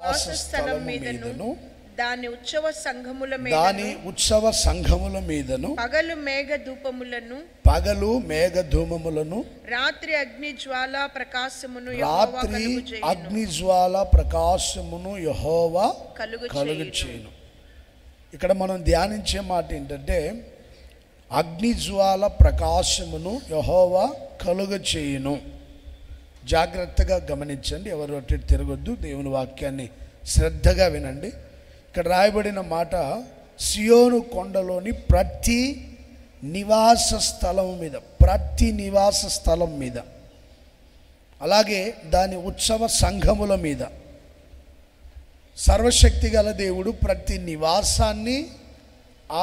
వాసస్థలం మీదను దాని ఉత్సవ సంఘముల మీదను పగలు మేఘ ధూమములను రాత్రి అగ్ని జ్వాల ప్రకాశమును యెహోవా కలుగచేయును. ఇక్కడ మనం ధ్యానించే మాట ఏంటంటే అగ్ని జ్వాల ప్రకాశమును యెహోవా కలుగచేయును. జాగ్రత్తగా గమనించండి, ఎవరు అటు తిరగొద్దు, దేవుని వాక్యాన్ని శ్రద్ధగా వినండి. ఇక్కడ రాయబడిన మాట సియోను కొండలోని ప్రతి నివాస స్థలం మీద అలాగే దాని ఉత్సవ సంఘముల మీద సర్వశక్తి గల దేవుడు ప్రతి నివాసాన్ని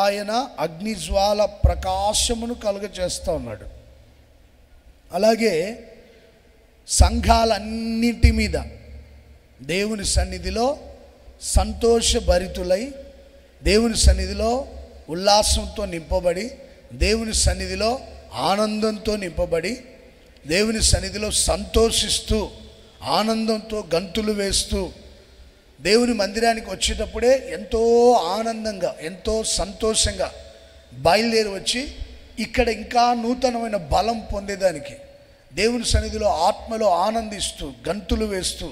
ఆయన అగ్నిజ్వాల ప్రకాశమును కలుగచేస్తూ ఉన్నాడు. అలాగే సంఘాలన్నింటి మీద దేవుని సన్నిధిలో సంతోషభరితులై, దేవుని సన్నిధిలో ఉల్లాసంతో నింపబడి, దేవుని సన్నిధిలో ఆనందంతో నింపబడి, దేవుని సన్నిధిలో సంతోషిస్తూ ఆనందంతో గంతులు వేస్తూ దేవుని మందిరానికి వచ్చేటప్పుడే ఎంతో ఆనందంగా ఎంతో సంతోషంగా బయలుదేరి వచ్చి ఇక్కడ ఇంకా నూతనమైన బలం పొందేదానికి దేవుని సన్నిధిలో ఆత్మలో ఆనందిస్తూ గంతులు వేస్తూ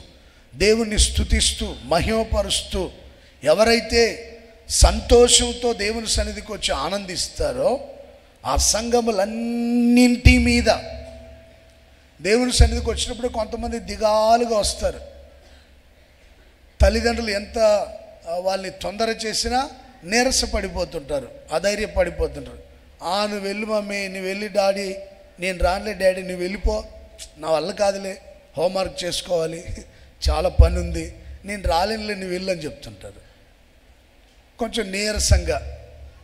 దేవుణ్ణి స్తుతిస్తూ మహిమపరుస్తూ ఎవరైతే సంతోషంతో దేవుని సన్నిధికి వచ్చి ఆనందిస్తారో ఆ సంఘములన్నింటి మీద దేవుని సన్నిధికి వచ్చినప్పుడు కొంతమంది దిగాలుగా వస్తారు. తల్లిదండ్రులు ఎంత వాళ్ళని తొందర చేసినా నీరస పడిపోతుంటారు, అధైర్యపడిపోతుంటారు. నువ్వు వెళ్ళు మమ్మీ, నువ్వు వెళ్ళి డాడీ, నేను రానులే డాడీ, నువ్వు వెళ్ళిపో, నా వల్ల కాదులే, హోంవర్క్ చేసుకోవాలి, చాలా పని ఉంది, నేను రాలేనులే, నువ్వు వెళ్ళు అని చెప్తుంటారు. కొంచెం నీరసంగా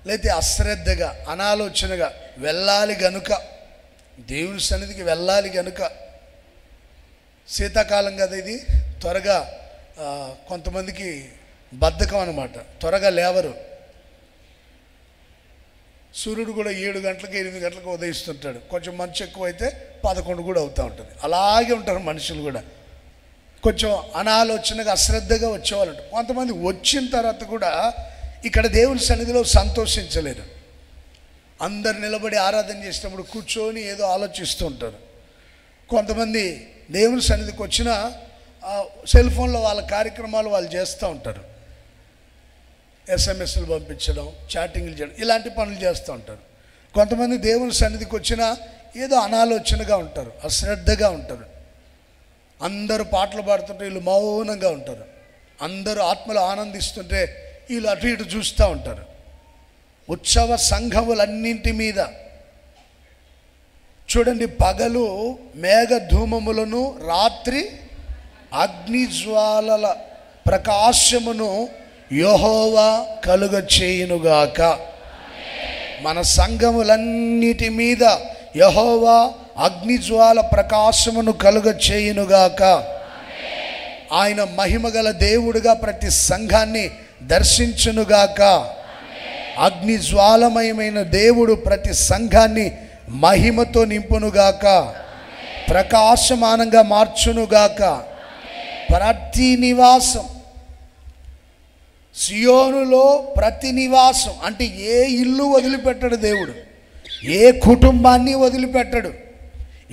లేకపోతే అశ్రద్ధగా అనాలోచనగా వెళ్ళాలి గనుక, దేవుని సన్నిధికి వెళ్ళాలి గనుక, శీతాకాలం కదా ఇది, త్వరగా కొంతమందికి బద్ధకం అన్నమాట, త్వరగా లేవరు. సూర్యుడు కూడా 7 గంటలకు 8 గంటలకు ఉదయిస్తుంటాడు. కొంచెం మంచు ఎక్కువైతే 11 కూడా అవుతూ ఉంటుంది. అలాగే ఉంటారు మనుషులు కూడా, కొంచెం అనాలోచనగా అశ్రద్ధగా వచ్చేవాళ్ళు ఉంటారు. కొంతమంది వచ్చిన తర్వాత కూడా ఇక్కడ దేవుని సన్నిధిలో సంతోషించలేరు. అందరు నిలబడి ఆరాధన చేసినప్పుడు కూర్చొని ఏదో ఆలోచిస్తూ ఉంటారు. కొంతమంది దేవుని సన్నిధికి వచ్చిన సెల్ ఫోన్లో వాళ్ళ కార్యక్రమాలు వాళ్ళు చేస్తూ ఉంటారు. ఎస్ఎంఎస్లు పంపించడం, చాటింగ్లు చేయడం, ఇలాంటి పనులు చేస్తూ ఉంటారు. కొంతమంది దేవుని సన్నిధికి వచ్చినా ఏదో అనాలోచనగా ఉంటారు, అశ్రద్ధగా ఉంటారు. అందరూ పాటలు పాడుతుంటే వీళ్ళు మౌనంగా ఉంటారు. అందరూ ఆత్మలో ఆనందిస్తుంటే వీళ్ళు అటు ఇటు చూస్తూ ఉంటారు. ఉత్సవ సంఘములన్నింటి మీద చూడండి, పగలు మేఘ ధూమములను రాత్రి అగ్నిజ్వాలల ప్రకాశమును యెహోవా కలుగచేయునుగాక. మన సంఘములన్నిటి మీద యెహోవా అగ్నిజ్వాల ప్రకాశమును కలుగచేయునుగాక. ఆయన మహిమగల దేవుడుగా ప్రతి సంఘాన్ని దర్శించునుగాక. అగ్నిజ్వాలమయమైన దేవుడు ప్రతి సంఘాన్ని మహిమతో నింపునుగాక, ప్రకాశమానంగా మార్చునుగాక. ప్రతి నివాసం, సియోనులో ప్రతి నివాసం అంటే ఏ ఇల్లు వదిలిపెట్టడు దేవుడు, ఏ కుటుంబాన్ని వదిలిపెట్టడు,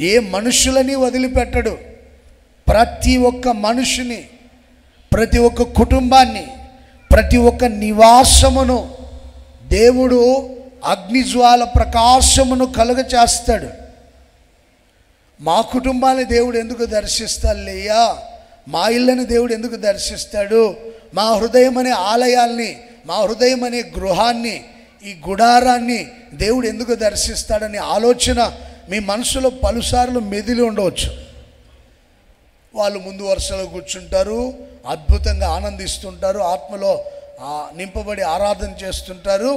ఏ మనుషులని వదిలిపెట్టడు. ప్రతి ఒక్క మనుషుని, ప్రతి ఒక్క కుటుంబాన్ని, ప్రతి ఒక్క నివాసమును దేవుడు అగ్నిజ్వాల ప్రకాశమును కలుగచేస్తాడు. మా కుటుంబాన్ని దేవుడు ఎందుకు దర్శిస్తాడు లేయా, మా ఇళ్ళని దేవుడు ఎందుకు దర్శిస్తాడు, మా హృదయం అనే ఆలయాల్ని, మా హృదయం అనే గృహాన్ని, ఈ గుడారాన్ని దేవుడు ఎందుకు దర్శిస్తాడనే ఆలోచన మీ మనసులో పలుసార్లు మెదిలి ఉండవచ్చు. వాళ్ళు ముందు వరుసలో కూర్చుంటారు, అద్భుతంగా ఆనందిస్తుంటారు, ఆత్మలో నింపబడి ఆరాధన చేస్తుంటారు.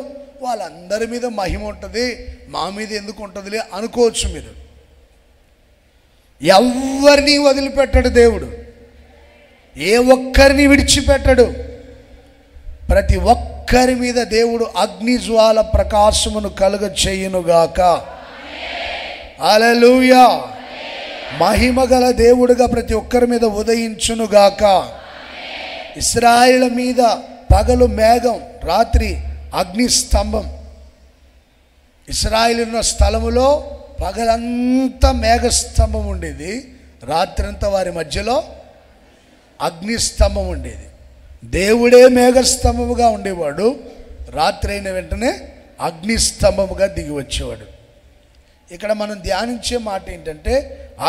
వాళ్ళందరి మీద మహిమ ఉంటుంది, మా మీద ఎందుకు ఉంటుందిలే అనుకోవచ్చు మీరు. ఎవరిని వదిలిపెట్టడు దేవుడు, ఏ ఒక్కరిని విడిచిపెట్టడు. ప్రతి ఒక్కరి మీద దేవుడు అగ్నిజ్వాల ప్రకాశమును కలుగచేయునుగాక. హల్లెలూయా. మహిమగల దేవుడుగా ప్రతి ఒక్కరి మీద ఉదయించునుగాక. ఇశ్రాయేలు మీద పగలు మేఘం, రాత్రి అగ్ని స్తంభం. ఇశ్రాయేలు ఉన్న స్థలములో పగలంతా మేఘస్తంభం ఉండేది, రాత్రంతా వారి మధ్యలో అగ్ని స్తంభం ఉండేది. దేవుడే మేఘస్తంభముగా ఉండేవాడు, రాత్రి అయిన వెంటనే అగ్ని స్తంభముగా దిగి వచ్చేవాడు. ఇక్కడ మనం ధ్యానించే మాట ఏంటంటే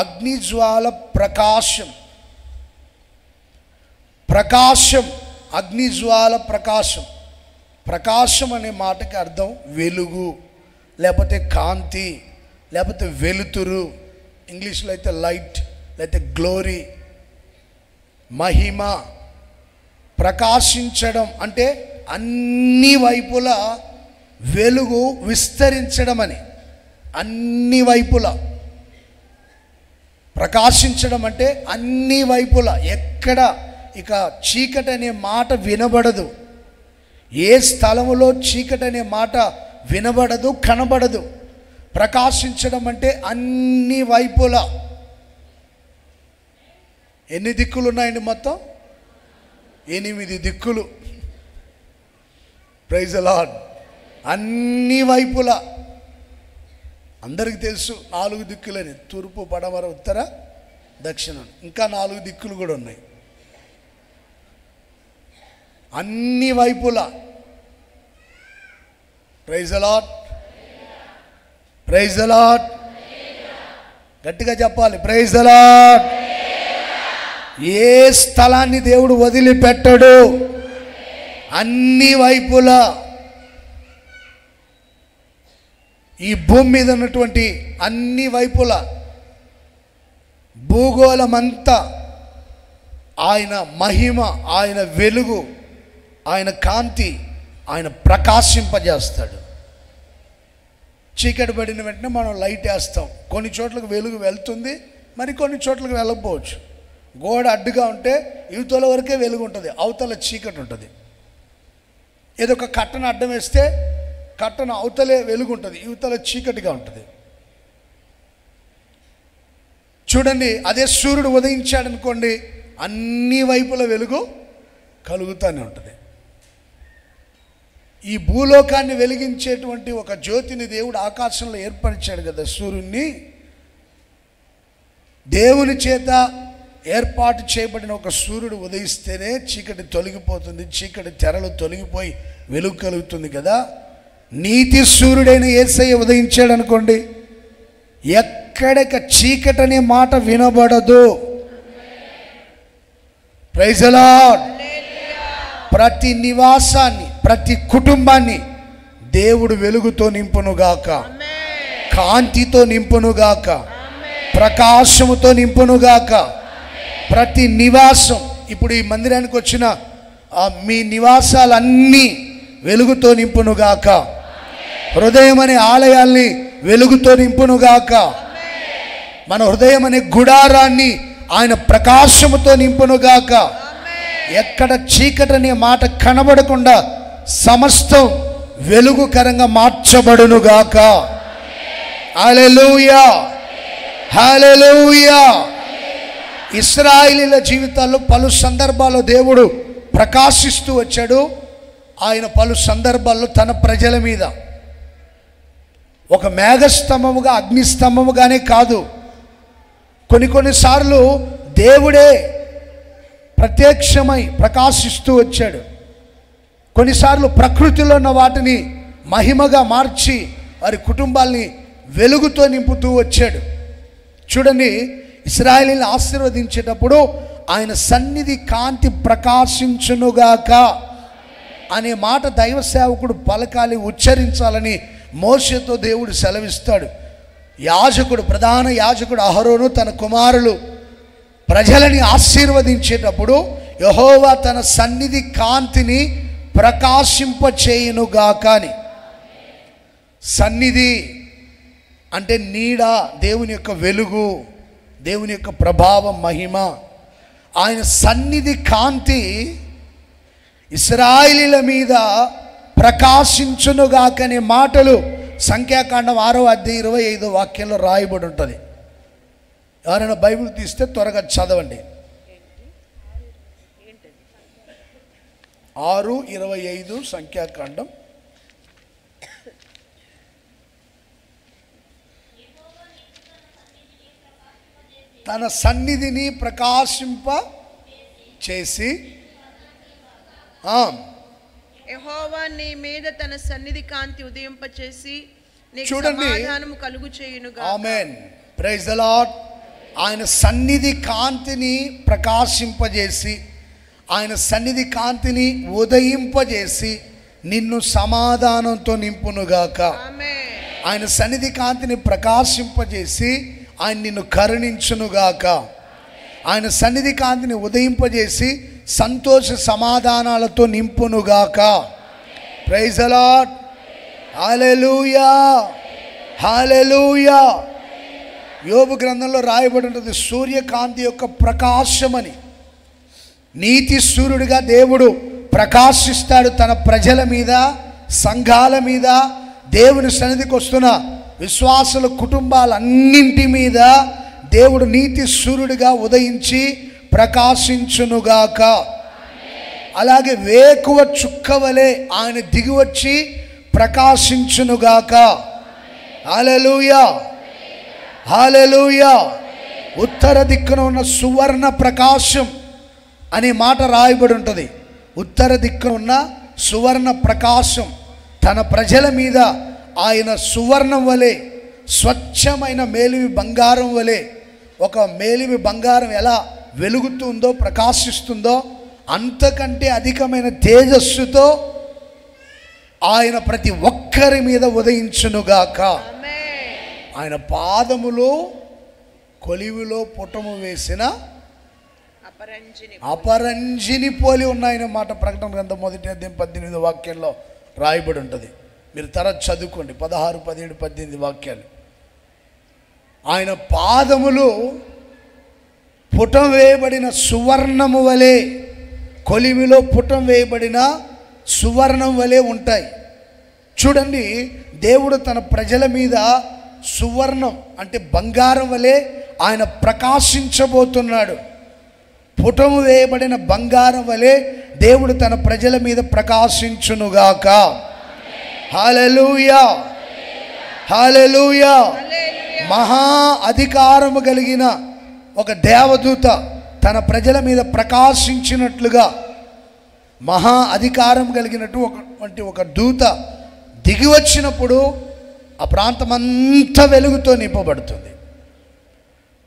అగ్నిజ్వాల ప్రకాశం. ప్రకాశం, అగ్నిజ్వాల ప్రకాశం. ప్రకాశం అనే మాటకి అర్థం వెలుగు, లేకపోతే కాంతి, లేకపోతే వెలుతురు. ఇంగ్లీష్లో అయితే లైట్, లేకపోతే గ్లోరీ, మహిమ. ప్రకాశించడం అంటే అన్ని వైపులా వెలుగు విస్తరించడం అని. అన్ని వైపులా ప్రకాశించడం అంటే అన్ని వైపులా, ఎక్కడ ఇక చీకటి అనే మాట వినబడదు. ఏ స్థలములో చీకటి అనే మాట వినబడదు, కనబడదు. ప్రకాశించడం అంటే అన్ని వైపులా. ఎన్ని దిక్కులు ఉన్నాయండి? మొత్తం 8 దిక్కులు. Praise the Lord. అన్ని వైపులా. అందరికీ తెలుసు 4 దిక్కులని, తూర్పు, పడమర, ఉత్తర, దక్షిణం. ఇంకా 4 దిక్కులు కూడా ఉన్నాయి. అన్ని వైపులా. Praise the lord, praise the Lord. గట్టిగా చెప్పాలి, ప్రైజ్ ది లార్డ్. ఏ స్థలాన్ని దేవుడు వదిలిపెట్టడు, అన్ని వైపులా. ఈ భూమి మీద ఉన్నటువంటి అన్ని వైపులా భూగోళమంతా ఆయన మహిమ, ఆయన వెలుగు, ఆయన కాంతి, ఆయన ప్రకాశింపజేస్తాడు. చీకటి పడిన వెంటనే మనం లైట్ వేస్తాం. కొన్ని చోట్లకు వెలుగు వెళ్తుంది, మరి కొన్ని చోట్లకు వెళ్ళకపోవచ్చు. గోడ అడ్డుగా ఉంటే యువతల వరకే వెలుగు ఉంటుంది, అవతల చీకటి ఉంటుంది. ఏదో ఒక కట్టను అడ్డం వేస్తే కట్టను అవతలే వెలుగు ఉంటుంది, యువతల చీకటిగా ఉంటుంది. చూడండి, అదే సూర్యుడు ఉదయించాడు అనుకోండి, అన్ని వైపుల వెలుగు కలుగుతూనే ఉంటుంది. ఈ భూలోకాన్ని వెలిగించేటువంటి ఒక జ్యోతిని దేవుడు ఆకాశంలో ఏర్పరిచాడు కదా, సూర్యుడిని. దేవుని చేత ఏర్పాటు చేయబడిన ఒక సూర్యుడు ఉదయిస్తేనే చీకటి తొలగిపోతుంది, చీకటి తెరలు తొలగిపోయి వెలుగు కలుగుతుంది కదా. నీతి సూర్యుడైన యేసయ్య ఉదయించాడు అనుకోండి, ఎక్కడిక చీకటి అనే మాట వినబడదు. Praise the lord. ప్రతి నివాసాన్ని, ప్రతి కుటుంబాన్ని దేవుడు వెలుగుతో నింపునుగాక, కాంతితో నింపునుగాక, ప్రకాశముతో నింపునుగాక. ప్రతి నివాసం, ఇప్పుడు ఈ మందిరానికి వచ్చిన మీ నివాసాలన్నీ వెలుగుతో నింపునుగాక. హృదయం అనే ఆలయాల్ని వెలుగుతో నింపునుగాక. మన హృదయం అనే గుడారాన్ని ఆయన ప్రకాశముతో నింపునుగాక. ఎక్కడ చీకటి అనే మాట కనబడకుండా సమస్తం వెలుగుకరంగా మార్చబడునుగాక. హల్లెలూయా, హల్లెలూయా. ఇశ్రాయేలీయుల జీవితాల్లో పలు సందర్భాల్లో దేవుడు ప్రకాశిస్తూ వచ్చాడు. ఆయన పలు సందర్భాల్లో తన ప్రజల మీద ఒక మేఘస్తంభముగా, అగ్నిస్తంభముగానే కాదు, కొన్నిసార్లు దేవుడే ప్రత్యక్షమై ప్రకాశిస్తూ వచ్చాడు. కొన్నిసార్లు ప్రకృతిలో ఉన్న వాటిని మహిమగా మార్చి వారి కుటుంబాల్ని వెలుగుతో నింపుతూ వచ్చాడు. చూడండి, ఇశ్రాయేలీయులను ఆశీర్వదించేటప్పుడు ఆయన సన్నిధి కాంతి ప్రకాశించునుగాక అనే మాట దైవ సేవకుడు పలకాలి, ఉచ్చరించాలని మోషేతో దేవుడు సెలవిస్తాడు. యాజకుడు, ప్రధాన యాజకుడు అహరోను తన కుమారులు ప్రజలని ఆశీర్వదించేటప్పుడు యెహోవా తన సన్నిధి కాంతిని ప్రకాశింపచేయునుగాక అని. సన్నిధి అంటే నీడ, దేవుని యొక్క వెలుగు, దేవుని యొక్క ప్రభావం, మహిమ. ఆయన సన్నిధి కాంతి ఇశ్రాయేలీయుల మీద ప్రకాశించునుగాకనే మాటలు సంఖ్యాకాండం 6వ అధ్యాయం 25వ వాక్యంలో రాయబడి ఉంటుంది. ఎవరైనా బైబిల్ తీస్తే త్వరగా చదవండి. 6:25 సంఖ్యాకాండం. తన సన్నిధిని ప్రకాశింప చేసి యెహోవా నీ మీద తన సన్నిధి కాంతి ఉదయింపచేసి నీకు చూడండి, సమాధానము కలుగు చేయునుగా. ఆమేన్. Praise the lord. ఆయన సన్నిధి కాంతిని ప్రకాశింపజేసి, ఆయన సన్నిధి కాంతిని ఉదయింపజేసి నిన్ను సమాధానంతో నింపునుగాక. ఆమేన్. ఆయన సన్నిధి కాంతిని ప్రకాశింపజేసి ఆయన నిన్ను కరుణించునుగాక. ఆయన సన్నిధి కాంతిని ఉదయింపజేసి సంతోష సమాధానాలతో నింపునుగాక. Praise the lord. హల్లెలూయా, హల్లెలూయా. యోబు గ్రంథంలో రాయబడి ఉంటుంది, సూర్యకాంతి యొక్క ప్రకాశమని. నీతి సూర్యుడిగా దేవుడు ప్రకాశిస్తాడు తన ప్రజల మీద, సంఘాల మీద, దేవుని సన్నిధికి వస్తున్న విశ్వాసుల కుటుంబాలన్నింటి మీద దేవుడు నీతి సూర్యుడిగా ఉదయించి ప్రకాశించునుగాక. అలాగే వేకువ చుక్కవలే ఆయన దిగివచ్చి ప్రకాశించునుగాక. హల్లెలూయా, హల్లెలూయా. ఉత్తర దిక్కున ఉన్న సువర్ణ ప్రకాశం అనే మాట రాయబడి ఉంటుంది. ఉత్తర దిక్కున ఉన్న సువర్ణ ప్రకాశం తన ప్రజల మీద ఆయన సువర్ణం వలె, స్వచ్ఛమైన మేలిమి బంగారం వలె, ఒక మేలిమి బంగారం ఎలా వెలుగుతుందో ప్రకాశిస్తుందో అంతకంటే అధికమైన తేజస్సుతో ఆయన ప్రతి ఒక్కరి మీద ఉదయించునుగాక. ఆయన పాదములో కొలివిలో పుటము వేసిన అపరంజిని పోలి ఉన్నాయన్న మాట ప్రకటన గ్రంథం 1:18 వాక్యంలో రాయబడి ఉంటుంది. మీరు తర్వాత చదువుకోండి, 16, 17, 18 వాక్యాలు. ఆయన పాదములు పుటం వేయబడిన సువర్ణము వలె, కొలిమిలో పుటం వేయబడిన సువర్ణం వలె ఉంటాయి. చూడండి, దేవుడు తన ప్రజల మీద సువర్ణం అంటే బంగారం వలె ఆయన ప్రకాశించబోతున్నాడు. పుటము వేయబడిన బంగారం వలె దేవుడు తన ప్రజల మీద ప్రకాశించునుగాక. హల్లెలూయా, హల్లెలూయా. మహా అధికారము కలిగిన ఒక దేవదూత తన ప్రజల మీద ప్రకాశించినట్లుగా, మహా అధికారం కలిగినటువంటి ఒక దూత దిగి వచ్చినప్పుడు ఆ ప్రాంతం అంతా వెలుగుతో నింపబడుతుంది.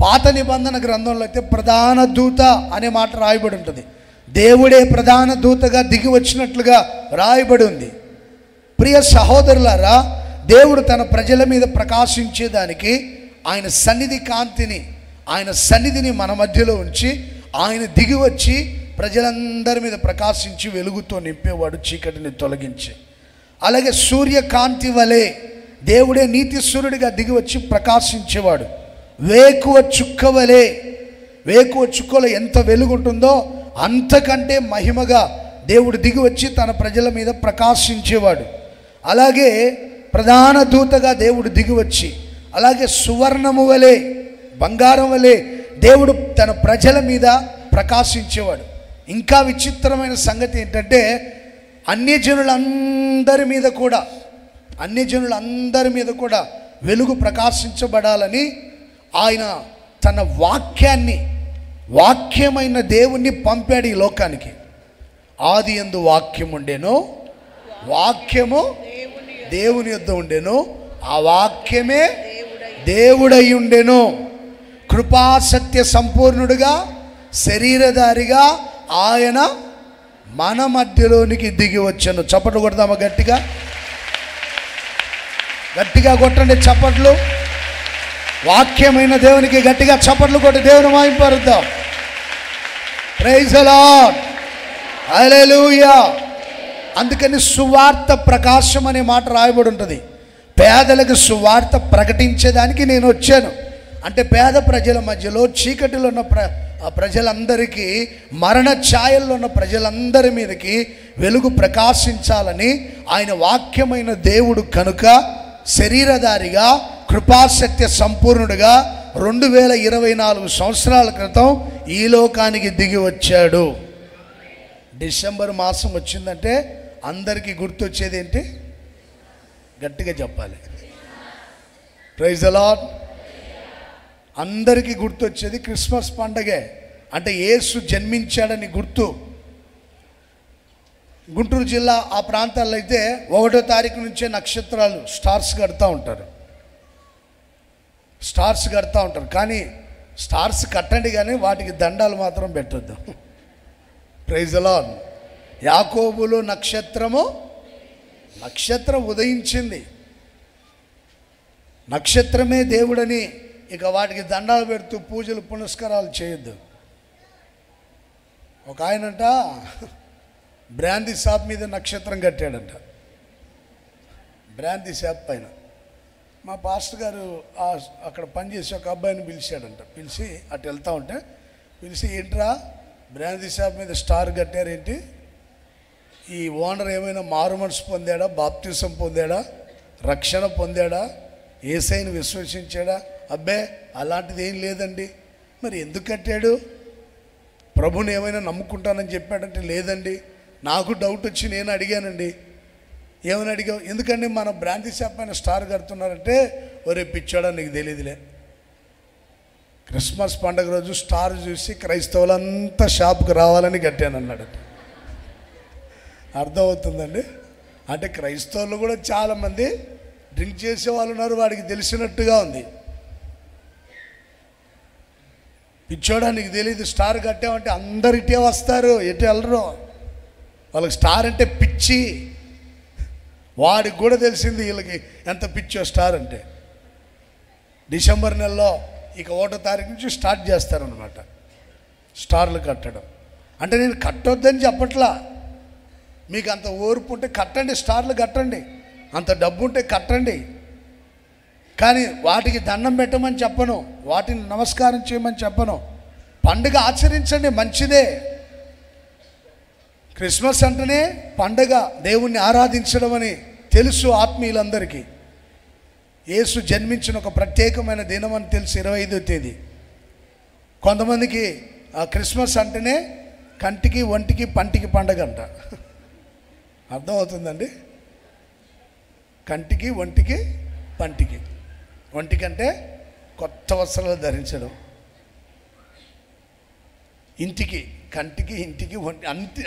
పాత నిబంధన గ్రంథంలో అయితే ప్రధాన దూత అనే మాట రాయబడి ఉంటుంది. దేవుడే ప్రధాన దూతగా దిగి వచ్చినట్లుగా రాయబడి ఉంది. ప్రియ సహోదరులారా, దేవుడు తన ప్రజల మీద ప్రకాశించేదానికి ఆయన సన్నిధి కాంతిని, ఆయన సన్నిధిని మన మధ్యలో ఉంచి ఆయన దిగి వచ్చి ప్రజలందరి మీద ప్రకాశించి వెలుగుతో నింపేవాడు, చీకటిని తొలగించి. అలాగే సూర్యకాంతి వలె దేవుడే నీతి సూర్యుడిగా దిగి వచ్చి ప్రకాశించేవాడు. వేకువ చుక్క వలె, వేకువ చుక్కలో ఎంత వెలుగుంటుందో అంతకంటే మహిమగా దేవుడు దిగి వచ్చి తన ప్రజల మీద ప్రకాశించేవాడు. అలాగే ప్రధాన దూతగా దేవుడు దిగి వచ్చి, అలాగే సువర్ణము వలె, బంగారం వలె దేవుడు తన ప్రజల మీద ప్రకాశించేవాడు. ఇంకా విచిత్రమైన సంగతి ఏంటంటే, అన్యజనులందరి మీద కూడా వెలుగు ప్రకాశించబడాలని ఆయన తన వాక్యమైన దేవుణ్ణి పంపాడు ఈ లోకానికి. ఆది యందు వాక్యం ఉండెను, వాక్యము దేవుని యొద్ద ఉండెను, ఆ వాక్యమే దేవుడై ఉండెను. కృపా సత్య సంపూర్ణుడుగా శరీరధారిగా ఆయన మన మధ్యలోనికి దిగి వచ్చాను. చప్పట్లు కొడదామా? గట్టిగా గట్టిగా కొట్టండి చప్పట్లు. వాక్యమైన దేవునికి గట్టిగా చప్పట్లు కొట్టి దేవుని మహిమపరుద్దాం. ప్రైజ్ ది లార్డ్, హల్లెలూయా. అందుకని సువార్త ప్రకాశం అనే మాట రాయబడి ఉంటుంది. పేదలకు సువార్త ప్రకటించేదానికి నేను వచ్చాను అంటే, పేద ప్రజల మధ్యలో చీకటిలో ఉన్న ప్రజలందరికీ, మరణ ఛాయల్లో ఉన్న ప్రజలందరి మీదకి వెలుగు ప్రకాశించాలని ఆయన వాక్యమైన దేవుడు కనుక శరీరధారిగా కృపాసత్య సంపూర్ణుడిగా 2024 సంవత్సరాల క్రితం ఈ లోకానికి దిగి వచ్చాడు. డిసెంబర్ మాసం వచ్చిందంటే అందరికీ గుర్తొచ్చేది ఏంటి? గట్టిగా చెప్పాలి, ప్రైజ్ ద లార్డ్. అందరికీ గుర్తొచ్చేది క్రిస్మస్ పండగే. అంటే యేసు జన్మించాడని గుర్తు. గుంటూరు జిల్లా ఆ ప్రాంతాల్లో అయితే 1వ తారీఖు నుంచే నక్షత్రాలు స్టార్స్ కడతా ఉంటారు. కానీ స్టార్స్ కట్టండి, కానీ వాటికి దండాలు మాత్రం పెట్టొద్దు. Praise the lord. యాకోబులో నక్షత్రం ఉదయించింది, నక్షత్రమే దేవుడని ఇక వాటికి దండాలు పెడుతూ పూజలు పునస్కారాలు చేయొద్దు. ఒక ఆయనంట బ్రాందీ షాప్ మీద నక్షత్రం కట్టాడంట, బ్రాందీ షాప్ పైన. మా పాస్టర్ గారు అక్కడ పనిచేసి ఒక అబ్బాయిని పిలిచాడంట. పిలిచి అటు వెళ్తూ ఉంటే ఏంట్రా బ్రాందీ షాప్ మీద స్టార్ కట్టారేంటి? ఈ ఓనర్ ఏమైనా మారు మనసు పొందాడా, బాప్తిసం పొందాడా, రక్షణ పొందాడా, యేసయ్యను విశ్వసించాడా? అబ్బే అలాంటిది ఏం లేదండి. మరి ఎందుకు కట్టాడు? ప్రభుని ఏమైనా నమ్ముకుంటానని చెప్పాడంటే లేదండి. నాకు డౌట్ వచ్చి నేను అడిగానండి. ఏమని అడిగావు? ఎందుకండి మన బ్రాందీ షాప్ పైన స్టార్ కడుతున్నారంటే, ఒరే పిచ్చోడా నీకు తెలియదులే, క్రిస్మస్ పండుగ రోజు స్టార్ చూసి క్రైస్తవులంతా షాప్కి రావాలని కట్టాను అన్నాడు. అర్థమవుతుందండి? అంటే క్రైస్తవులు కూడా చాలామంది డ్రింక్ చేసే వాళ్ళు ఉన్నారు, వాడికి తెలిసినట్టుగా ఉంది. పిచ్చోడా నీకు తెలియదు, స్టార్ కట్టామంటే అందరు ఇటే వస్తారు, ఎటు వెళ్ళరు. వాళ్ళకి స్టార్ అంటే పిచ్చి. వాడికి కూడా తెలిసింది వీళ్ళకి ఎంత పిచ్చో స్టార్ అంటే. డిసెంబర్ నెలలో ఇక 1వ తారీఖు నుంచి స్టార్ట్ చేస్తారనమాట స్టార్లు కట్టడం. అంటే నేను కట్టొద్దని చెప్పట్లా, మీకు అంత ఓర్పు ఉంటే కట్టండి, స్టార్లు కట్టండి, అంత డబ్బు ఉంటే కట్టండి. కానీ వాటికి దండం పెట్టమని చెప్పను, వాటిని నమస్కారం చేయమని చెప్పను. పండుగ ఆచరించండి, మంచిదే. క్రిస్మస్ అంటేనే పండుగ, దేవుణ్ణి ఆరాధించడం అని తెలుసు ఆత్మీయులందరికీ. యేసు జన్మించిన ఒక ప్రత్యేకమైన దినం అని తెలుసు, 25వ తేదీ. కొంతమందికి క్రిస్మస్ అంటేనే కంటికి ఒంటికి పంటికి పండగ అంట. అర్థమవుతుందండి? కంటికి ఒంటికి పంటికి. ఒంటికంటే కొత్త వస్త్రాలు ధరించడం, ఇంటికి కంటికి ఇంటికి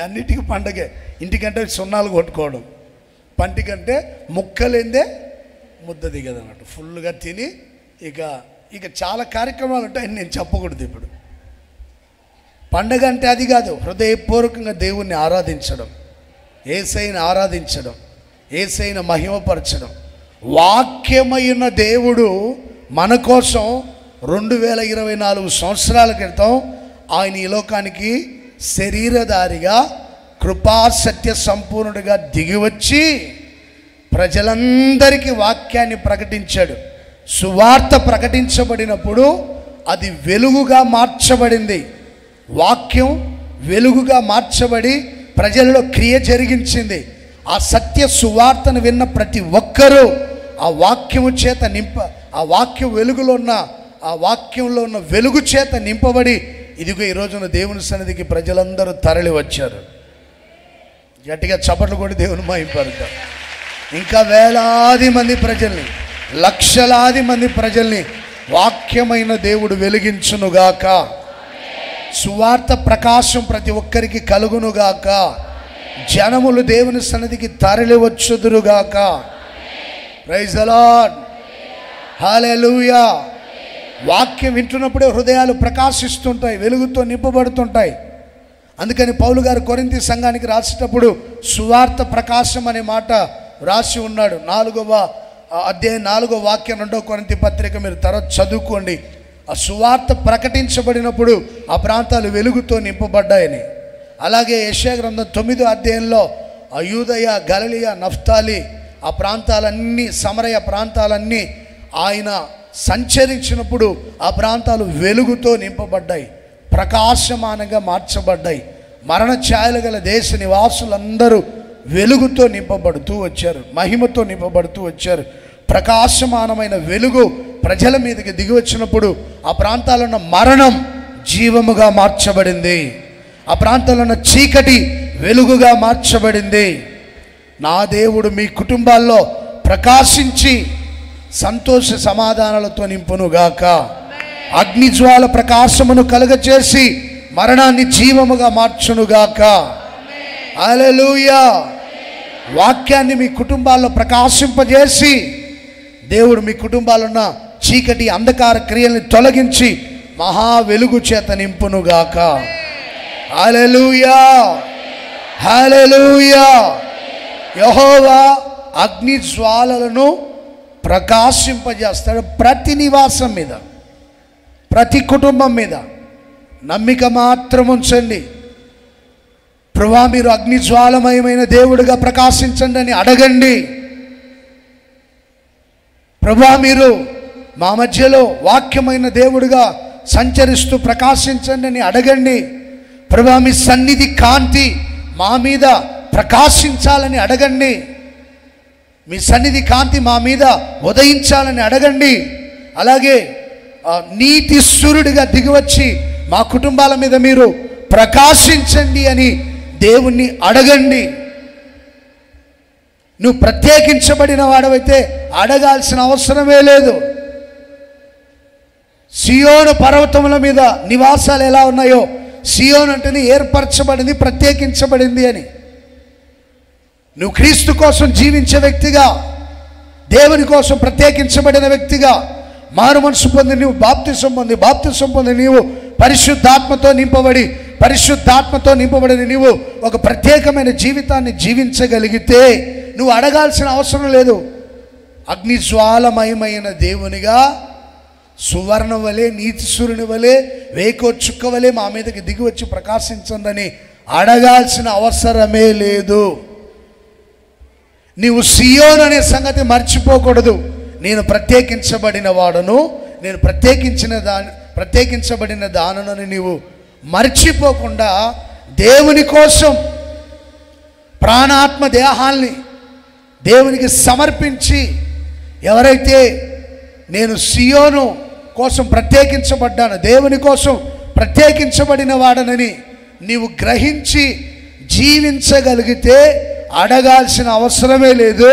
అన్నిటికీ పండగే. ఇంటికంటే సున్నాలు కొట్టుకోవడం, పంటికంటే ముక్కలేందే ముద్ద దిగదు అన్నట్టు. ఫుల్గా తిని ఇక చాలా కార్యక్రమాలు ఉంటాయి, నేను చెప్పకూడదు ఇప్పుడు. పండగ అంటే అది కాదు, హృదయపూర్వకంగా దేవుణ్ణి ఆరాధించడం, యేసయ్యను ఆరాధించడం, యేసయ్యను మహిమపరచడం. వాక్యమైన దేవుడు మన కోసం 2024 సంవత్సరాల క్రితం ఆయన ఈ లోకానికి శరీరధారిగా కృపా సత్య సంపూర్ణుడిగా దిగివచ్చి ప్రజలందరికీ వాక్యాన్ని ప్రకటించాడు. సువార్త ప్రకటించబడినప్పుడు అది వెలుగుగా మార్చబడింది. వాక్యం వెలుగుగా మార్చబడి ప్రజలలో క్రియ జరిగించింది. ఆ సత్య సువార్తను విన్న ప్రతి ఒక్కరూ ఆ వాక్యము చేత ఆ వాక్యం వెలుగులో ఉన్న ఆ వాక్యంలో ఉన్న వెలుగు చేత నింపబడి ఇదిగో ఈ రోజున దేవుని సన్నిధికి ప్రజలందరూ తరలి వచ్చారు. గట్టిగా చప్పట్లు కొట్టి దేవుని మహింపరుద్దాం. ఇంకా వేలాది మంది ప్రజల్ని, లక్షలాది మంది ప్రజల్ని వాక్యమైన దేవుడు వెలిగించునుగాక. సువార్త ప్రకాశం ప్రతి ఒక్కరికి కలుగునుగాక. జనములు దేవుని సన్నిధికి తరలి వచ్చుదురుగాక. ప్రైజ్ ది లార్డ్, హల్లెలూయా. వాక్యం వింటున్నప్పుడే హృదయాలు ప్రకాశిస్తుంటాయి, వెలుగుతో నింపబడుతుంటాయి. అందుకని పౌలు గారు కొరింథీ సంఘానికి రాసేటప్పుడు సువార్త ప్రకాశం అనే మాట రాసి ఉన్నాడు. 4వ అధ్యాయం 4వ వాక్యం 2వ కొరింథీ పత్రిక మీరు తర్వాత చదువుకోండి. ఆ సువార్త ప్రకటించబడినప్పుడు ఆ ప్రాంతాలు వెలుగుతో నింపబడ్డాయని. అలాగే యెషయా గ్రంథం 9వ అధ్యాయంలో ఆ యూదయ, గలిలయ, నఫ్తాలి ఆ ప్రాంతాలన్నీ, సమరయ ప్రాంతాలన్నీ ఆయన సంచరించినప్పుడు ఆ ప్రాంతాలు వెలుగుతో నింపబడ్డాయి, ప్రకాశమానంగా మార్చబడ్డాయి. మరణ ఛాయలు గల దేశ నివాసులందరూ వెలుగుతో నింపబడుతూ వచ్చారు, మహిమతో నింపబడుతూ వచ్చారు. ప్రకాశమానమైన వెలుగు ప్రజల మీదకి దిగి వచ్చినప్పుడు ఆ ప్రాంతాల్లో ఉన్న మరణం జీవముగా మార్చబడింది. ఆ ప్రాంతాల్లో ఉన్న చీకటి వెలుగుగా మార్చబడింది. నా దేవుడు మీ కుటుంబాల్లో ప్రకాశించి సంతోష సమాధానాలతో నింపునుగాక. అగ్నిజ్వాల ప్రకాశమును కలుగచేసి మరణాన్ని జీవముగా మార్చునుగాక. హల్లెలూయా. వాక్యాన్ని మీ కుటుంబాల్లో ప్రకాశింపజేసి దేవుడు మీ కుటుంబాల్లో ఉన్న చీకటి అంధకార క్రియల్ని తొలగించి మహా వెలుగు చేత నింపునుగాక. హల్లెలూయా, హల్లెలూయా. యెహోవా అగ్ని జ్వాలలను ప్రకాశింపజేస్తాడు ప్రతి నివాసం మీద, ప్రతి కుటుంబం మీద. నమ్మిక మాత్రం ఉంచండి. ప్రభువా మీరు అగ్ని జ్వాలమయమైన దేవుడిగా ప్రకాశించండి అని అడగండి. ప్రభువా మీరు మా మధ్యలో వాక్యమైన దేవుడిగా సంచరిస్తూ ప్రకాశించండి అని అడగండి. ప్రభువా మీ సన్నిధి కాంతి మా మీద ప్రకాశించాలని అడగండి. మీ సన్నిధి కాంతి మా మీద ఉదయించాలని అడగండి. అలాగే నీతి సూర్యుడిగా దిగివచ్చి మా కుటుంబాల మీద మీరు ప్రకాశించండి అని దేవుణ్ణి అడగండి. నువ్వు ప్రత్యేకించబడిన వాడవైతే అడగాల్సిన అవసరమే లేదు. సియోను పర్వతముల మీద నివాసాలు ఎలా ఉన్నాయో, సియోను అంటేనే ఏర్పరచబడింది, ప్రత్యేకించబడింది అని. నువ్వు క్రీస్తు కోసం జీవించే వ్యక్తిగా, దేవుని కోసం ప్రత్యేకించబడిన వ్యక్తిగా మారు మనసు పొంది నువ్వు బాప్తిసం పొంది నీవు పరిశుద్ధాత్మతో నింపబడిన నీవు ఒక ప్రత్యేకమైన జీవితాన్ని జీవించగలిగితే నువ్వు అడగాల్సిన అవసరం లేదు. అగ్నిజ్వాలమయమైన దేవునిగా సువర్ణ వలె, నీతి సూర్యుని వలె, వేకో చుక్క వలె మా మీదకి దిగి వచ్చి ప్రకాశించండి అడగాల్సిన అవసరమే లేదు. నీవు సియోను అనే సంగతి మర్చిపోకూడదు. నేను ప్రత్యేకించబడిన వాడను, నేను ప్రత్యేకించబడిన దానని నీవు మర్చిపోకుండా దేవుని కోసం ప్రాణాత్మ దేహాల్ని దేవునికి సమర్పించి, ఎవరైతే నేను సియోను కోసం ప్రత్యేకించబడ్డాను, దేవుని కోసం ప్రత్యేకించబడిన వాడనని నీవు గ్రహించి జీవించగలిగితే అడగాల్సిన అవసరమే లేదు.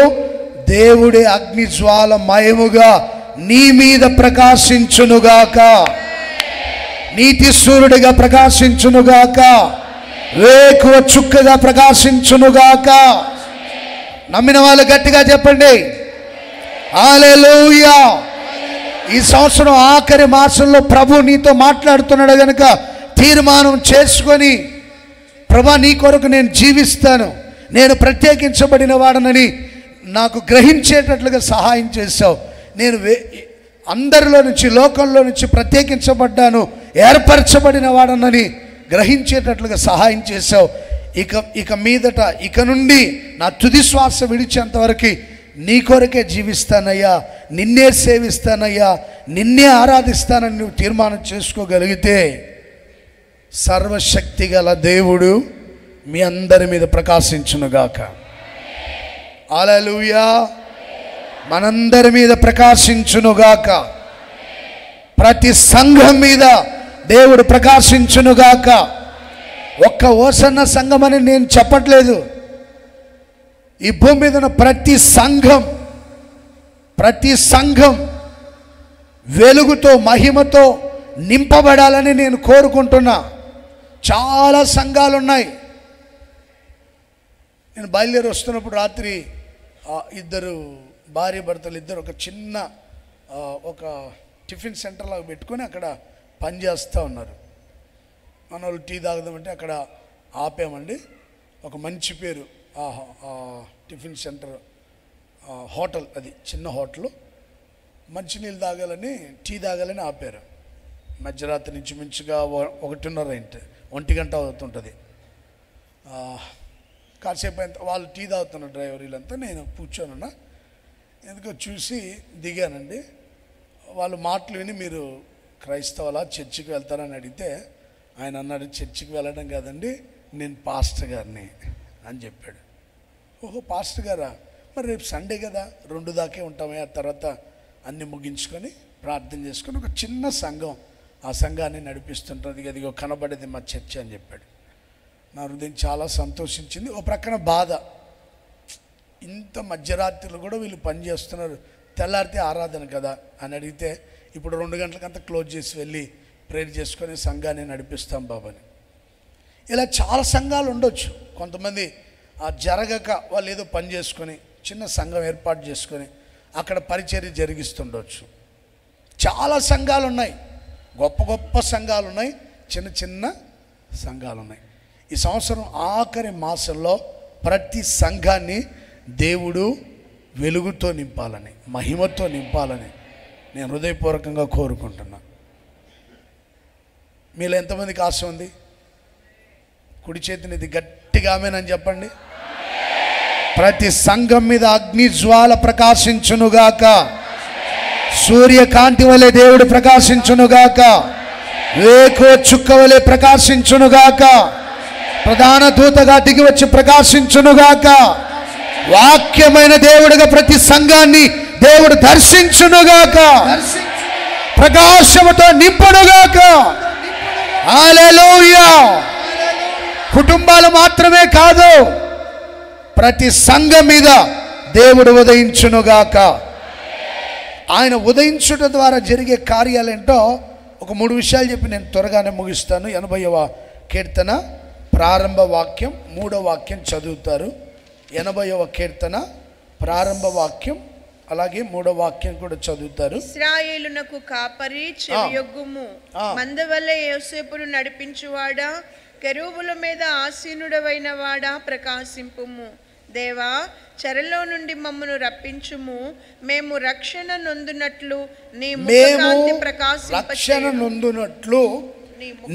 దేవుడే అగ్నిజ్వాలమయముగా నీ మీద ప్రకాశించునుగాక, నీతి సూర్యుడిగా ప్రకాశించునుగాక, వేకువ చుక్కగా ప్రకాశించునుగాక. నమ్మిన వాళ్ళు గట్టిగా చెప్పండి హల్లెలూయా. ఈ సంవత్సరం ఆఖరి మాసంలో ప్రభు నీతో మాట్లాడుతున్నాడు కనుక తీర్మానం చేసుకొని, ప్రభా నీ కొరకు నేను జీవిస్తాను, నేను ప్రత్యేకించబడిన వాడనని నాకు గ్రహించేటట్లుగా సహాయం చేశావు. నేను అందరిలో నుంచి, లోకంలో నుంచి ప్రత్యేకించబడ్డాను, ఏర్పరచబడిన వాడనని గ్రహించేటట్లుగా సహాయం చేశావు. ఇక నుండి నా తుది శ్వాస విడిచేంతవరకు నీ కొరకే జీవిస్తానయ్యా, నిన్నే సేవిస్తానయ్యా, నిన్నే ఆరాధిస్తానని నువ్వు తీర్మానం చేసుకోగలిగితే సర్వశక్తి గల దేవుడు మీ అందరి మీద ప్రకాశించునుగాక. హల్లెలూయా. మనందరి మీద ప్రకాశించునుగాక. ప్రతి సంఘం మీద దేవుడు ప్రకాశించునుగాక. ఒక్క ఓసన్న సంఘం అని నేను చెప్పట్లేదు. ఈ భూమి మీద ఉన్న ప్రతి సంఘం వెలుగుతో, మహిమతో నింపబడాలని నేను కోరుకుంటున్నా. చాలా సంఘాలు ఉన్నాయి. నేను బయలుదేరి వస్తున్నప్పుడు రాత్రి ఇద్దరు భార్య భర్తలు ఇద్దరు ఒక చిన్న ఒక టిఫిన్ సెంటర్లాగా పెట్టుకొని అక్కడ పనిచేస్తూ ఉన్నారు. మన వాళ్ళు టీ తాగుదామంటే అక్కడ ఆపామండి. ఒక మంచి పేరు టిఫిన్ సెంటర్ హోటల్, అది చిన్న హోటల్. మంచినీళ్ళు తాగాలని, టీ తాగాలని ఆపారు. మధ్యరాత్రి నుంచి మించుగా 1:30 గంట అవుతుంటుంది. కాసేపు అయిన వాళ్ళు టీ తాగుతున్న డ్రైవర్ వీళ్ళంతా, నేను కూర్చోనున్నా. ఎందుకో చూసి దిగానండి. వాళ్ళు మాటలు విని మీరు క్రైస్తవులా, చర్చికి వెళ్తారని అడిగితే ఆయన అన్నాడు, చర్చికి వెళ్ళడం కాదండి, నేను పాస్టర్ గారిని అని చెప్పాడు. ఓహో పాస్టర్ గారా, మరి రేపు సండే కదా 2 దాకే ఉంటామే, ఆ తర్వాత అన్నీ ముగించుకొని ప్రార్థన చేసుకొని ఒక చిన్న సంఘం, ఆ సంఘాన్ని నడిపిస్తుంటుంది, అదిగో కనబడేది మా చర్చ్ అని చెప్పాడు. నా హృదయం చాలా సంతోషించింది. ఓ ప్రక్కన బాధ, ఇంత మధ్యరాత్రులు కూడా వీళ్ళు పనిచేస్తున్నారు, తెల్లారితే ఆరాధన కదా అని అడిగితే ఇప్పుడు 2 గంటలకంతా క్లోజ్ చేసి వెళ్ళి ప్రేయర్ చేసుకొని సంఘాన్ని నడిపిస్తాం బాబాని. ఇలా చాలా సంఘాలు ఉండొచ్చు. కొంతమంది జరగక వాళ్ళు ఏదో పని చేసుకొని చిన్న సంఘం ఏర్పాటు చేసుకొని అక్కడ పరిచర్య జరిగిస్తుండొచ్చు. చాలా సంఘాలు ఉన్నాయి, గొప్ప గొప్ప సంఘాలు ఉన్నాయి, చిన్న చిన్న సంఘాలు ఉన్నాయి. ఈ సంవత్సరం ఆఖరి మాసంలో ప్రతి సంఘాన్ని దేవుడు వెలుగుతో నింపాలని, మహిమతో నింపాలని నేను హృదయపూర్వకంగా కోరుకుంటున్నా. మీలో ఎంతమందికి ఆశ ఉంది? కుడి చేతిని ఇది గట్టిగా ఆమేనని చెప్పండి. ప్రతి సంఘం మీద అగ్ని జ్వాల ప్రకాశించునుగాక, సూర్యకాంతి వలె దేవుడు ప్రకాశించునుగాక, వేకో చుక్క వలె ప్రకాశించునుగాక, ప్రధాన దూతగా దిగి వచ్చి ప్రకాశించునుగాక, వాక్యమైన దేవుడిగా ప్రతి సంఘాన్ని దేవుడు దర్శించునుగాక, ప్రకాశముతో నింపునుగాక. హల్లెలూయా. కుటుంబాలు మాత్రమే కాదు, ప్రతి సంఘం మీద దేవుడు ఉదయించునుగాక. ఆయన ఉదయించుట ద్వారా జరిగే కార్యాలేంటో ఒక 3 విషయాలు చెప్పి నేను త్వరగానే ముగిస్తాను. 80వ కీర్తన ప్రారంభ వాక్యం 3వ వాక్యం చదువుతారు. 80వ కీర్తన ప్రారంభ వాక్యం అలాగే 3వ వాక్యం కూడా చదువుతారు. ఇశ్రాయేలునకు కాపరి చెవియొగ్గుము, మందవలె యోసేపును నడిపించువాడా, కెరూబుల మీద ఆసీనుడవైన వాడా ప్రకాశింపుము. దేవా, చెరలో నుండి మమ్మను రప్పించుము, మేము రక్షణ నొందునట్లు నీ ముఖకాంతి ప్రకాశింపజేయుము.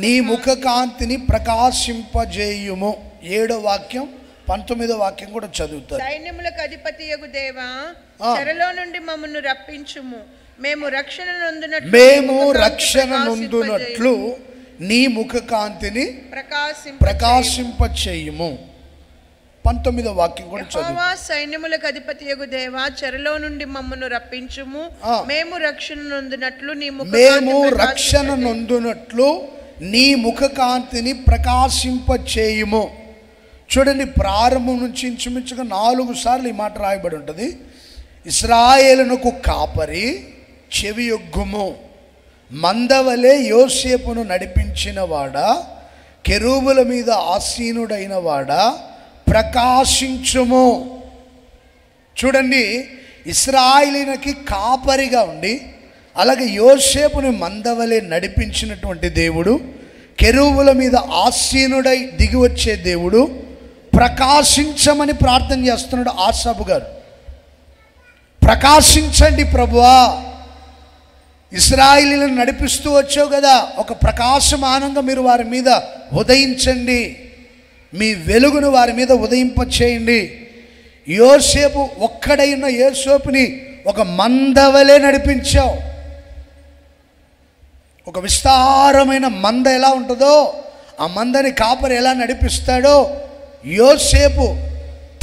నీ ముఖకాంతిని ప్రకాశింపజేయుము. 7వ వాక్యం 19వ వాక్యం కూడా చదువుతారు. సైన్యములకు అధిపతియగు దేవా, చెరలో నుండి మమ్మను రప్పించుము, మేము రక్షణ నొందునట్లు నీ ముఖకాంతిని ప్రకాశింపచేయుము. 19వ వాక్యం కూడా చదువు. సైన్యములకు అధిపతియగు దేవా, చెరలో నుండి మమ్మను రప్పించుము, మేము రక్షణ నొందునట్లు నీ ముఖకాంతిని ప్రకాశింపచేయుము. చూడండి, ప్రారంభం నుంచి ఇంచుమించుగా 4 సార్లు ఈ మాట రాయబడి ఉంటుంది. ఇశ్రాయేలునకు కాపరి చెవియొగ్గుము, మందవలే యోసేపును నడిపించిన వాడా, కెరూబుల మీద ఆసీనుడైన వాడా ప్రకాశించుము. చూడండి, ఇశ్రాయేలునికి కాపరిగా ఉండి అలాగే యోసేపుని మందవలే నడిపించినటువంటి దేవుడు, కెరూబుల మీద ఆసీనుడై దిగి వచ్చే దేవుడు ప్రకాశించమని ప్రార్థన చేస్తున్నాడు ఆసాబు గారు. ప్రకాశించండి ప్రభువా, ఇశ్రాయేలులను నడిపిస్తూ వచ్చావు కదా, ఒక ప్రకాశమానంగా మీరు వారి మీద ఉదయించండి, మీ వెలుగును వారి మీద ఉదయింపచేయండి. యోసేపు ఒక్కడైన యోసేపుని ఒక మందవలే నడిపించావు. ఒక విస్తారమైన మంద ఎలా ఉంటుందో ఆ మందని కాపరి ఎలా నడిపిస్తాడో, యోసేపు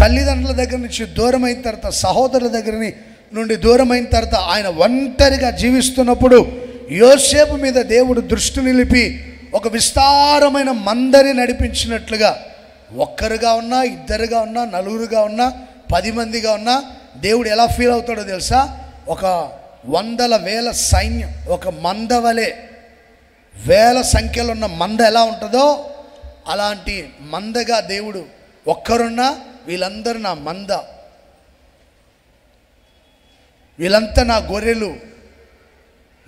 తల్లిదండ్రుల దగ్గర నుంచి దూరమైన తర్వాత, సహోదరుల దగ్గర నుండి దూరమైన తర్వాత ఆయన ఒంటరిగా జీవిస్తున్నప్పుడు యోసేపు మీద దేవుడు దృష్టి నిలిపి ఒక విస్తారమైన మందని నడిపించినట్లుగా, ఒక్కరుగా ఉన్నా, ఇద్దరుగా ఉన్నా, నలుగురుగా ఉన్నా, 10 మందిగా ఉన్నా దేవుడు ఎలా ఫీల్ అవుతాడో తెలుసా? ఒక 100,000 సైన్యం, ఒక మందవలే, వేల సంఖ్యలో ఉన్న మంద ఎలా ఉంటుందో అలాంటి మందగా దేవుడు, ఒక్కరున్నా వీళ్ళందరూ నా మంద, వీళ్ళంతా నా గొర్రెలు,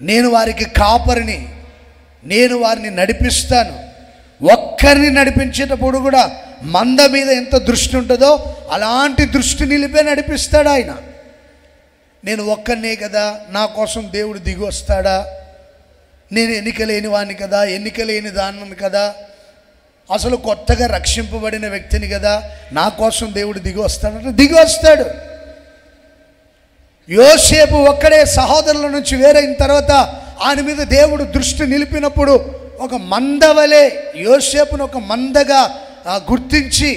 నేను వారికి కాపరిని, నేను వారిని నడిపిస్తాను. ఒక్కరిని నడిపించేటప్పుడు కూడా మంద మీద ఎంత దృష్టి ఉంటుందో అలాంటి దృష్టి నిలిపే నడిపిస్తాడు ఆయన. నేను ఒక్కరినే కదా, నా కోసం దేవుడు దిగి వస్తాడా? నేను ఎన్నిక లేని వాడిని కదా, ఎన్నిక లేని దాన్ని కదా, అసలు కొత్తగా రక్షింపబడిన వ్యక్తిని కదా, నా కోసం దేవుడు దిగి వస్తాడంటే దిగి వస్తాడు. యోసేపు ఒక్కడే సహోదరుల నుంచి వేరైన తర్వాత ఆయన మీద దేవుడు దృష్టి నిలిపినప్పుడు ఒక మందవలే యోసేపును ఒక మందగా గుర్తించి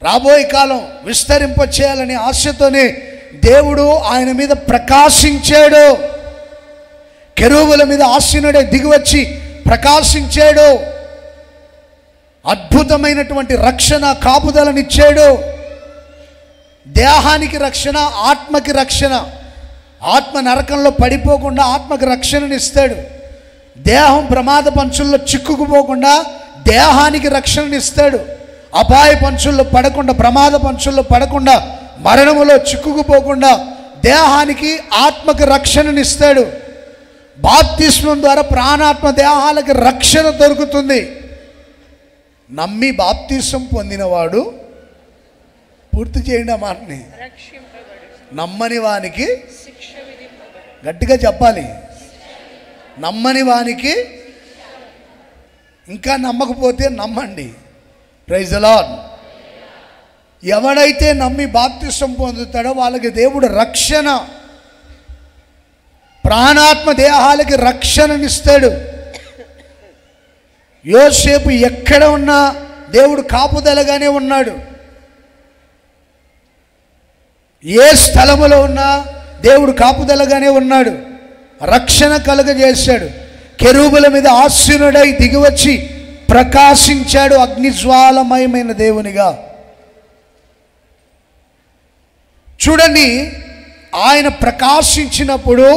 రాబోయే కాలం విస్తరింపచేయాలనే ఆశతోనే దేవుడు ఆయన మీద ప్రకాశించాడు. కెరూబుల మీద ఆసీనుడే దిగివచ్చి ప్రకాశించాడు. అద్భుతమైనటువంటి రక్షణ కాపుదలనిచ్చాడు. దేహానికి రక్షణ, ఆత్మకి రక్షణ. ఆత్మ నరకంలో పడిపోకుండా ఆత్మకి రక్షణనిస్తాడు. దేహం ప్రమాద పంచుల్లో చిక్కుకుపోకుండా దేహానికి రక్షణనిస్తాడు. అపాయ పంచుల్లో పడకుండా, ప్రమాద పంచుల్లో పడకుండా, మరణములో చిక్కుకుపోకుండా దేహానికి ఆత్మకి రక్షణనిస్తాడు. బాప్తిస్మం ద్వారా ప్రాణాత్మ దేహాలకి రక్షణ దొరుకుతుంది. నమ్మి బాప్తిస్మం పొందినవాడు, పూర్తి చేయండి ఆ మాటని, నమ్మని వానికి గట్టిగా చెప్పాలి, నమ్మని వానికి, ఇంకా నమ్మకపోతే నమ్మండి. Praise the Lord. ఎవడైతే నమ్మి బాప్తిస్మం పొందుతాడో వాళ్ళకి దేవుడు రక్షణ, ప్రాణాత్మ దేహాలకి రక్షణనిస్తాడు. యోసేపు ఎక్కడ ఉన్నా దేవుడు కాపుదలగానే ఉన్నాడు. ఏ స్థలములో ఉన్నా దేవుడు కాపుదలగానే ఉన్నాడు. రక్షణ కలుగజేశాడు. కెరూబుల మీద ఆసీనుడై దిగివచ్చి ప్రకాశించాడు అగ్నిజ్వాలమయమైన దేవునిగా. చూడండి, ఆయన ప్రకాశించినప్పుడు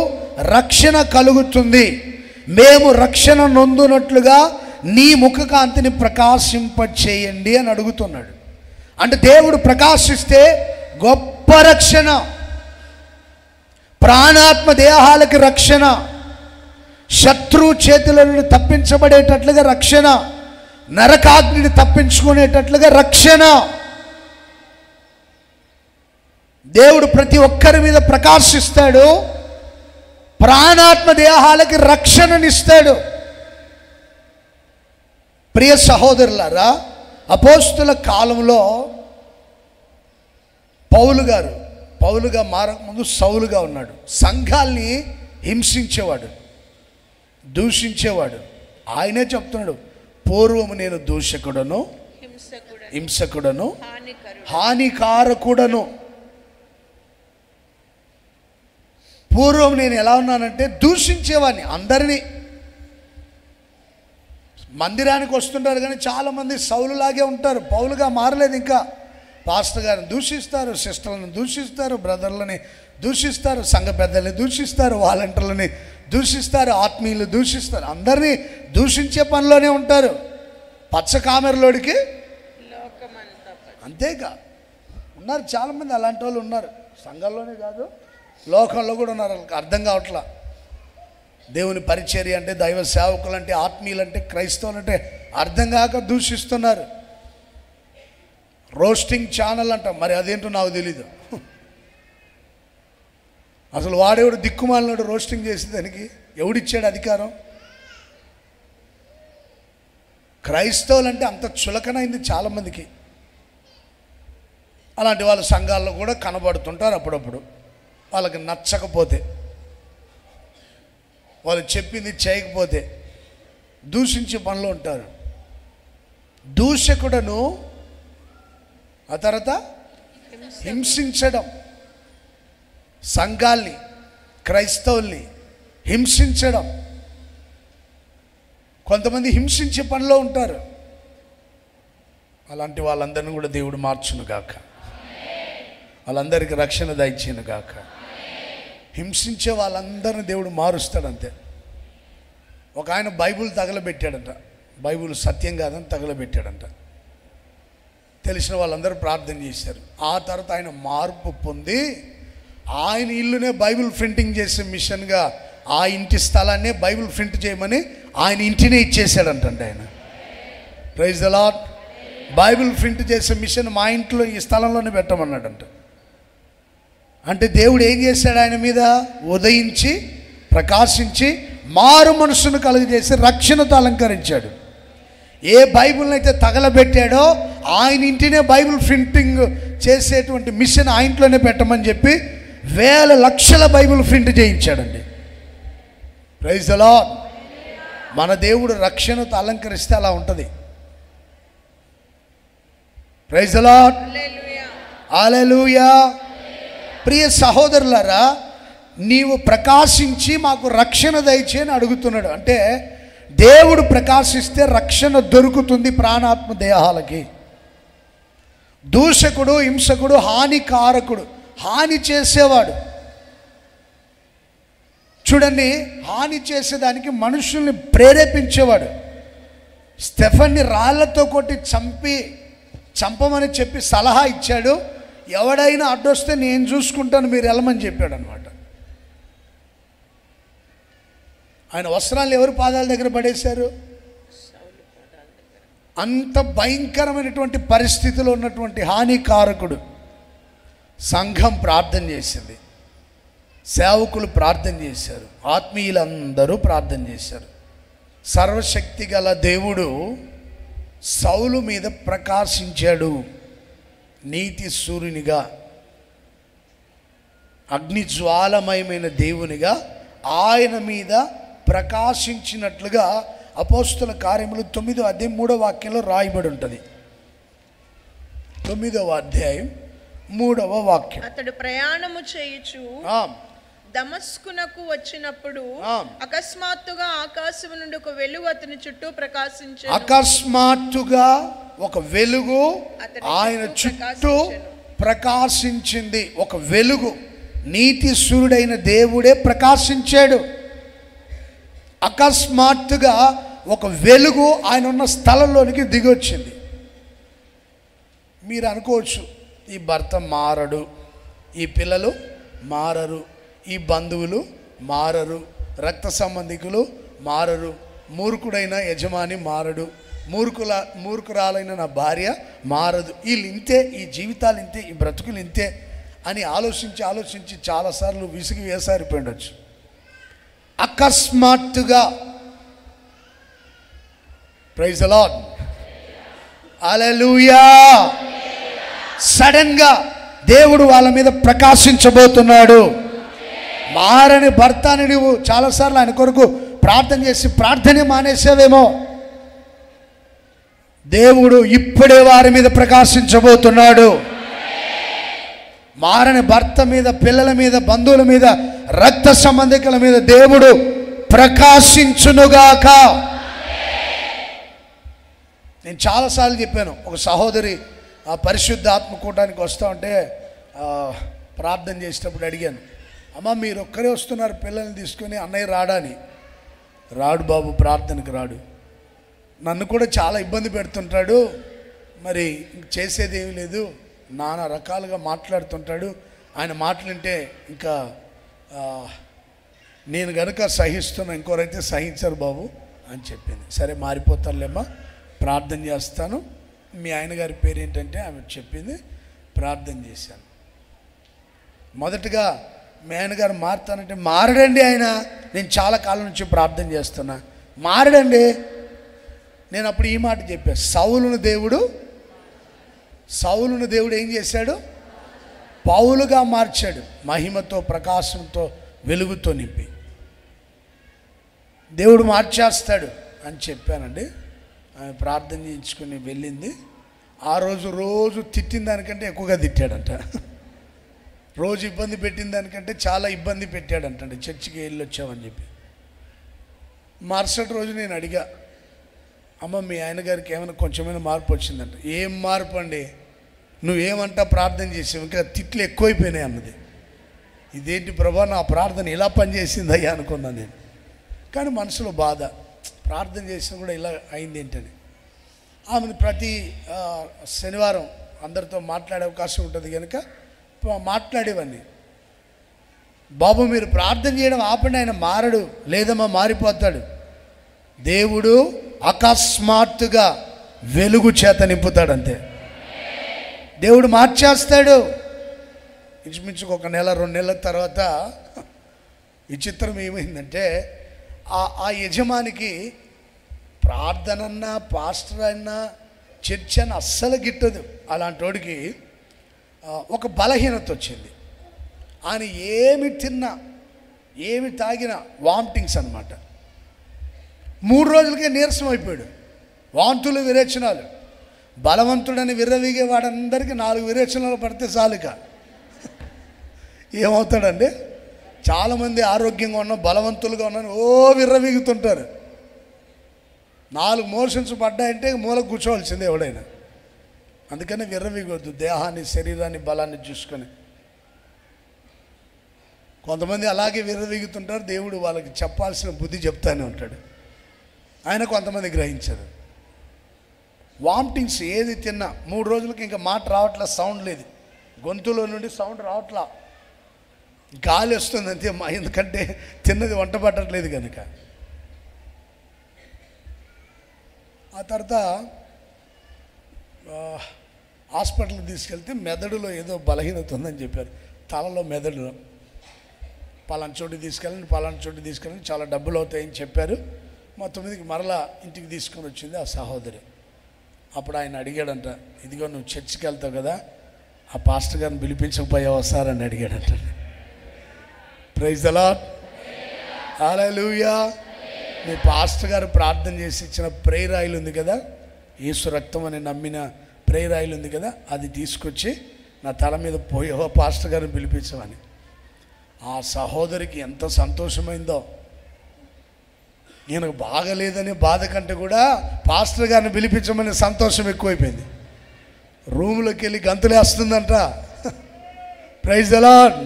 రక్షణ కలుగుతుంది. మేము రక్షణ నొందునట్లుగా నీ ముఖకాంతిని ప్రకాశింపచేయండి అని అడుగుతున్నాడు. అంటే దేవుడు ప్రకాశిస్తే గొప్ప రక్షణ, ప్రాణాత్మ దేహాలకి రక్షణ, శత్రువు చేతుల నుండి తప్పించబడేటట్లుగా రక్షణ, నరకాగ్నిని తప్పించుకునేటట్లుగా రక్షణ. దేవుడు ప్రతి ఒక్కరి మీద ప్రకాశిస్తాడు. ప్రాణాత్మ దేహాలకి రక్షణనిస్తాడు. ప్రియ సహోదరులారా, అపోస్తుల కాలంలో పౌలుగా మారకముందు సౌలుగా ఉన్నాడు. సంఘాల్ని హింసించేవాడు, దూషించేవాడు. ఆయనే చెప్తున్నాడు, పూర్వము నేను దూషకుడను, హింసకుడను, హానికారకుడను. పూర్వం నేను ఎలా ఉన్నానంటే దూషించేవాడిని అందరినీ. మందిరానికి వస్తుంటారు కానీ చాలామంది సౌలులాగే ఉంటారు, పౌలుగా మారలేదు. ఇంకా పాస్టర్ గారిని దూషిస్తారు, సిస్టర్లను దూషిస్తారు, బ్రదర్లని దూషిస్తారు, సంఘ పెద్దల్ని దూషిస్తారు, వాలంటీర్లని దూషిస్తారు, ఆత్మీయులు దూషిస్తారు. అందరినీ దూషించే పనిలోనే ఉంటారు. పచ్చ కామెరలోడికి అంతేగా ఉన్నారు చాలామంది. అలాంటి వాళ్ళు ఉన్నారు, సంఘంలోనే కాదు లోకంలో కూడా ఉన్నారు. వాళ్ళకి అర్థం కావట్లా. దేవుని పరిచర్య అంటే, దైవ సేవకులు అంటే, ఆత్మీయులు అంటే, క్రైస్తవులు అంటే అర్థం కాక దూషిస్తున్నారు. రోస్టింగ్ ఛానల్ అంట, మరి అదేంటో నాకు తెలీదు. అసలు వాడేవాడు దిక్కుమాలినాడు రోస్టింగ్ చేసేదానికి? ఎవడిచ్చాడు అధికారం? క్రైస్తవులు అంటే అంత చులకనైంది చాలామందికి. అలాంటి వాళ్ళ సంఘాల్లో కూడా కనబడుతుంటారు అప్పుడప్పుడు. వాళ్ళకి నచ్చకపోతే, వాళ్ళు చెప్పింది చేయకపోతే దూషించే పనిలో ఉంటారు. దూషకుడను, ఆ తర్వాత హింసించడం, సంఘాల్ని, క్రైస్తవుల్ని హింసించడం. కొంతమంది హింసించే పనిలో ఉంటారు. అలాంటి వాళ్ళందరినీ కూడా దేవుడు మార్చును గాక, వాళ్ళందరికీ రక్షణ దయచేయును గాక. హింసించే వాళ్ళందరినీ దేవుడు మారుస్తాడు అంతే. ఒక ఆయన బైబిల్ తగలబెట్టాడంట, బైబిల్ సత్యం కాదని తగలబెట్టాడంట. తెలిసిన వాళ్ళందరూ ప్రార్థన చేశారు. ఆ తర్వాత ఆయన మార్పు పొంది ఆయన ఇల్లునే బైబిల్ ప్రింటింగ్ చేసే మిషన్గా, ఆ ఇంటి స్థలాన్నే బైబిల్ ప్రింట్ చేయమని ఆయన ఇంటినే ఇచ్చేసాడంటండి ఆయన. Praise the Lord. Bible print చేసే మిషన్ మా ఇంట్లో, ఈ స్థలంలోనే పెట్టమన్నాడంట. అంటే దేవుడు ఏం చేశాడు? ఆయన మీద ఉదయించి ప్రకాశించి మారు మనసును కలుగజేసి రక్షణతో అలంకరించాడు. ఏ బైబిల్ని అయితే తగలబెట్టాడో ఆయన ఇంటినే బైబిల్ ప్రింటింగ్ చేసేటువంటి మిషన్ ఆ ఇంట్లోనే పెట్టమని చెప్పి వేల లక్షల బైబిల్ ప్రింట్ చేయించాడండి. Praise the lord. మన దేవుడు రక్షణతో అలంకరిస్తే అలా ఉంటుంది. Praise the lord. హల్లెలూయా. ప్రియ సహోదరులారా, నీవు ప్రకాశించి మాకు రక్షణ దయచేయని అడుగుతున్నాడు. అంటే దేవుడు ప్రకాశిస్తే రక్షణ దొరుకుతుంది ప్రాణాత్మ దేహాలకి. దూషకుడు, హింసకుడు, హానికారకుడు, హాని చేసేవాడు. చూడండి, హాని చేసేదానికి మనుషుల్ని ప్రేరేపించేవాడు. స్టెఫన్ని రాళ్లతో కొట్టి చంపమని చెప్పి సలహా ఇచ్చాడు. ఎవడైనా అడ్డొస్తే నేను చూసుకుంటాను, మీరు వెళ్ళమని చెప్పాడు అనమాట. ఆయన వస్త్రాలు ఎవరి పాదాల దగ్గర పడేశారు? అంత భయంకరమైనటువంటి పరిస్థితిలో ఉన్నటువంటి హానికారకుడు. సంఘం ప్రార్థన చేసింది, సేవకులు ప్రార్థన చేశారు, ఆత్మీయులందరూ ప్రార్థన చేశారు. సర్వశక్తి గల దేవుడు సౌలు మీద ప్రకాశించాడు. నీతి సూర్యునిగా, అగ్నిజ్వాలమయమైన దేవునిగా ఆయన మీద ప్రకాశించినట్లుగా అపోస్తుల కార్యములు 9వ అధ్యాయం 3వ వాక్యంలో రాయబడి ఉంటుంది. 9వ అధ్యాయం 3వ వాక్యం. అతడు ప్రయాణము చేయుచు దమస్కునకు వచ్చినప్పుడు అకస్మాత్తుగా ఆకాశం నుండి ఒక వెలుగు అతని చుట్టూ ప్రకాశించెను. అకస్మాత్తుగా ఒక వెలుగు ఆయన చుట్టూ ప్రకాశించింది. ఒక వెలుగు, నీతి సూర్యుడైన దేవుడే ప్రకాశించాడు. అకస్మాత్తుగా ఒక వెలుగు ఆయన ఉన్న స్థలంలోనికి దిగొచ్చింది. మీరు అనుకోవచ్చు, ఈ భర్త మారడు, ఈ పిల్లలు మారరు, ఈ బంధువులు మారరు, రక్త సంబంధికులు మారరు, మూర్ఖుడైన యజమాని మారడు, మూర్ఖురాలైన నా భార్య మారదు, వీళ్ళు ఇంతే, ఈ జీవితాలు ఇంతే, ఈ బ్రతుకులు ఇంతే అని ఆలోచించి చాలాసార్లు విసిగి వేసారిపోయిండొచ్చు. అకస్మాత్తుగా, ప్రైజ్ ది లార్డ్, హల్లెలూయా, సడన్గా దేవుడు వాళ్ళ మీద ప్రకాశించబోతున్నాడు. మారని భర్తని నువ్వు చాలాసార్లు ఆయన కొరకు ప్రార్థన చేసి ప్రార్థనే మానేసావేమో. దేవుడు ఇప్పుడే వారి మీద ప్రకాశించబోతున్నాడు. మారని భర్త మీద, పిల్లల మీద, బంధువుల మీద, రక్త సంబంధికుల మీద దేవుడు ప్రకాశించునుగాక. నేను చాలాసార్లు చెప్పాను, ఒక సహోదరి ఆ పరిశుద్ధాత్మ కూటానికి వస్తూ ఉంటే ప్రార్థన చేసేటప్పుడు అడిగాను, అమ్మ మీరు ఒక్కరే వస్తున్నారు పిల్లల్ని తీసుకొని, అన్నయ్య రాడాని. రాడు బాబు, ప్రార్థనకు రాడు, నన్ను కూడా చాలా ఇబ్బంది పెడుతుంటాడు, మరి చేసేది ఏమీ లేదు, నానా రకాలుగా మాట్లాడుతుంటాడు, ఆయన మాటలుంటే ఇంకా నేను గనుక సహిస్తున్నా, ఇంకోరైతే సహించరు బాబు అని చెప్పింది. సరే మారిపోతానులేమ్మా, ప్రార్థన చేస్తాను, మీ ఆయన గారి పేరు ఏంటంటే ఆమె చెప్పింది, ప్రార్థన చేశాను. మొదటగా మీ ఆయన గారు మారుతానంటే, మారడండి ఆయన, నేను చాలా కాలం నుంచి ప్రార్థన చేస్తున్నా, మారడండి. నేను అప్పుడు ఈ మాట చెప్పాను, సౌలును దేవుడు ఏం చేశాడు? పౌలుగా మార్చాడు, మహిమతో, ప్రకాశంతో, వెలుగుతో నింపి దేవుడు మార్చేస్తాడు అని చెప్పానండి. ఆమె ప్రార్థన చేయించుకుని వెళ్ళింది. ఆ రోజు తిట్టిన దానికంటే ఎక్కువగా తిట్టాడంట. రోజు ఇబ్బంది పెట్టిన దానికంటే చాలా ఇబ్బంది పెట్టాడంటండి, చర్చికి వెళ్ళి వచ్చామని చెప్పి. మరుసటి రోజు నేను అడిగా, అమ్మ మీ ఆయన గారికి ఏమైనా కొంచెమైనా మార్పు వచ్చిందంట. ఏం మార్పు అండి, నువ్వేమంటా ప్రార్థన చేసావు, ఇంకా తిట్లు ఎక్కువైపోయినాయి అన్నది. ఇదేంటి ప్రభా, నా ప్రార్థన ఇలా పనిచేసింది అయ్యా అనుకున్నాను నేను. కానీ మనసులో బాధ, ప్రార్థన చేసినా కూడా ఇలా అయింది ఏంటని. ఆమెను ప్రతి శనివారం అందరితో మాట్లాడే అవకాశం ఉంటుంది కనుక మాట్లాడేవన్నీ. బాబు మీరు ప్రార్థన చేయడం ఆపండి, ఆయన మారడు, లేదమ్మా మారిపోతాడు. దేవుడు అకస్మాత్తుగా వెలుగు చేత నింపుతాడు, అంతే. దేవుడు మార్చేస్తాడు. ఇంచుమించుకు 1 నెల 2 నెలల తర్వాత విచిత్రం ఏమైందంటే, ఆ యజమానికి ప్రార్థనన్నా, పాస్టర్ అన్నా, చర్చ్ అన్న అస్సలు గిట్టదు. అలాంటి వాడికి ఒక బలహీనత వచ్చింది. ఆయన ఏమి తిన్నా, ఏమి తాగినా వామిటింగ్స్ అన్నమాట. 3 రోజులకే నీరసం అయిపోయాడు, వాంతులు, విరేచనాలు. బలవంతుడని విర్రవీగే వాడందరికీ 4 విరేచనాలు పడితే చాలుక ఏమవుతాడండి? చాలామంది ఆరోగ్యంగా ఉన్నా, బలవంతులుగా ఉన్నాను ఓ విర్రవీగుతుంటారు. 4 మోషన్స్ పడ్డాయంటే మూలకు కూర్చోవలసిందే ఎవడైనా. అందుకని విర్రవీగొద్దు, దేహాన్ని శరీరాన్ని బలాన్ని చూసుకొని. కొంతమంది అలాగే విర్రవీగుతుంటారు, దేవుడు వాళ్ళకి చెప్పాల్సిన బుద్ధి చెప్తానే ఉంటాడు. ఆయన కొంతమంది గ్రహించారు. వామిటింగ్స్, ఏది తిన్నా 3 రోజులకి ఇంకా మాట రావట్లా, సౌండ్ లేదు, గొంతులో నుండి సౌండ్ రావట్లా, గాలి వస్తుంది అంతే. ఎందుకంటే తిన్నది వంట పట్టట్లేదు కనుక. ఆ తర్వాత హాస్పిటల్కి తీసుకెళ్తే మెదడులో ఏదో బలహీనత ఉందని చెప్పారు. తలలో మెదడులో పలానా చోటుకి తీసుకెళ్ళండి, చాలా డబ్బులు అవుతాయని చెప్పారు. మొత్తం మీదకి మరలా ఇంటికి తీసుకొని వచ్చింది ఆ సహోదరి. అప్పుడు ఆయన అడిగాడంట, ఇదిగో నువ్వు చర్చికి వెళ్తావు కదా, ఆ పాస్టర్ గారిని పిలిపించకపోయావా సార్ అని అడిగాడంట. ప్రైజ్ ది లార్డ్, హల్లెలూయా. మీ పాస్టర్ గారు ప్రార్థన చేసి ఇచ్చిన ప్రేయర్ ఆయిల్ ఉంది కదా, యేసు రక్తం అని నమ్మిన ప్రేయర్ ఆయిల్ ఉంది కదా, అది తీసుకొచ్చి నా తల మీద పోయావా పాస్టర్ గారిని పిలిపించమని. ఆ సహోదరికి ఎంత సంతోషమైందో. ఈయనకు బాగలేదనే బాధ కంటే కూడా పాస్టర్ గారిని పిలిపించమనే సంతోషం ఎక్కువైపోయింది. రూమ్లోకి వెళ్ళి గంతులేస్తుందంట. Praise the lord.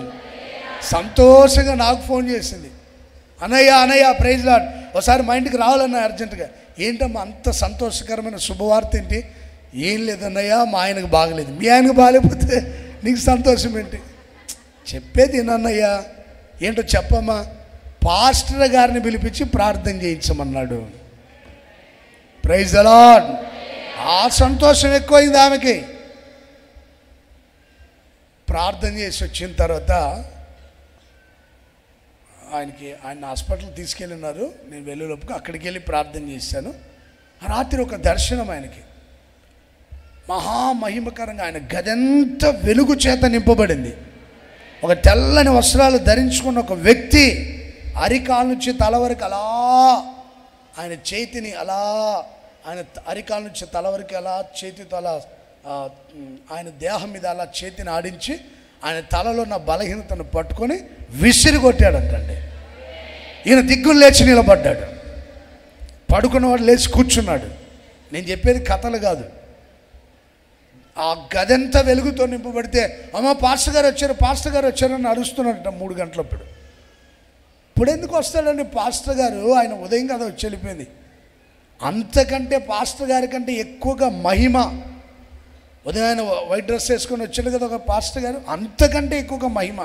సంతోషంగా నాకు ఫోన్ చేసింది, అన్నయ్య ప్రైజ్ లార్డ్, ఒకసారి మా ఇంటికి రావాలన్నా అర్జెంటుగా. ఏంటమ్మా అంత సంతోషకరమైన శుభవార్త ఏంటి? ఏం లేదన్నయ్య, మా ఆయనకు బాగలేదు. మీ ఆయనకు బాగలేకపోతే నీకు సంతోషం ఏంటి? చెప్పేది ఏనన్నయ్యా, ఏంటో చెప్పమ్మా. పాస్టర్ గారిని పిలిపించి ప్రార్థన చేయించమన్నాడు. Praise the lord. ఆ సంతోషం ఎక్కువైంది ఆమెకి. ప్రార్థన చేసి వచ్చిన తర్వాత ఆయన హాస్పిటల్ తీసుకెళ్ళినారు. నేను వెళ్ళేలోపుగా అక్కడికి వెళ్ళి ప్రార్థన చేశాను. రాత్రి ఒక దర్శనం ఆయనకి మహామహిమకరంగా. ఆయన గదంతా వెలుగు చేత నింపబడింది. ఒక తెల్లని వస్త్రాలు ధరించుకున్న ఒక వ్యక్తి అరికాల నుంచి తల వరకు అలా ఆయన చేతిని అలా ఆయన అరికాల నుంచి తల వరకు అలా చేతితో అలా ఆయన దేహం మీద అలా చేతిని ఆడించి ఆయన తలలో ఉన్న బలహీనతను పట్టుకొని విసిరి కొట్టాడంటండి. ఈయన దిగ్గులు లేచి నిలబడ్డాడు. పడుకున్నవాడు లేచి కూర్చున్నాడు. నేను చెప్పేది కథలు కాదు. ఆ గదంతా వెలుగుతో నింపబడితే అమ్మ పాస్టర్ గారు వచ్చారని అరుస్తున్నాడట 3 గంటలప్పుడు. ఇప్పుడు ఎందుకు వస్తాడండి పాస్టర్ గారు? ఆయన ఉదయం కదా వచ్చి వెళ్ళిపోయింది. అంతకంటే పాస్టర్ గారి కంటే ఎక్కువగా మహిమ. ఉదయం ఆయన వైట్ డ్రెస్ వేసుకొని వచ్చాడు కదా ఒక పాస్టర్ గారు, అంతకంటే ఎక్కువగా మహిమ.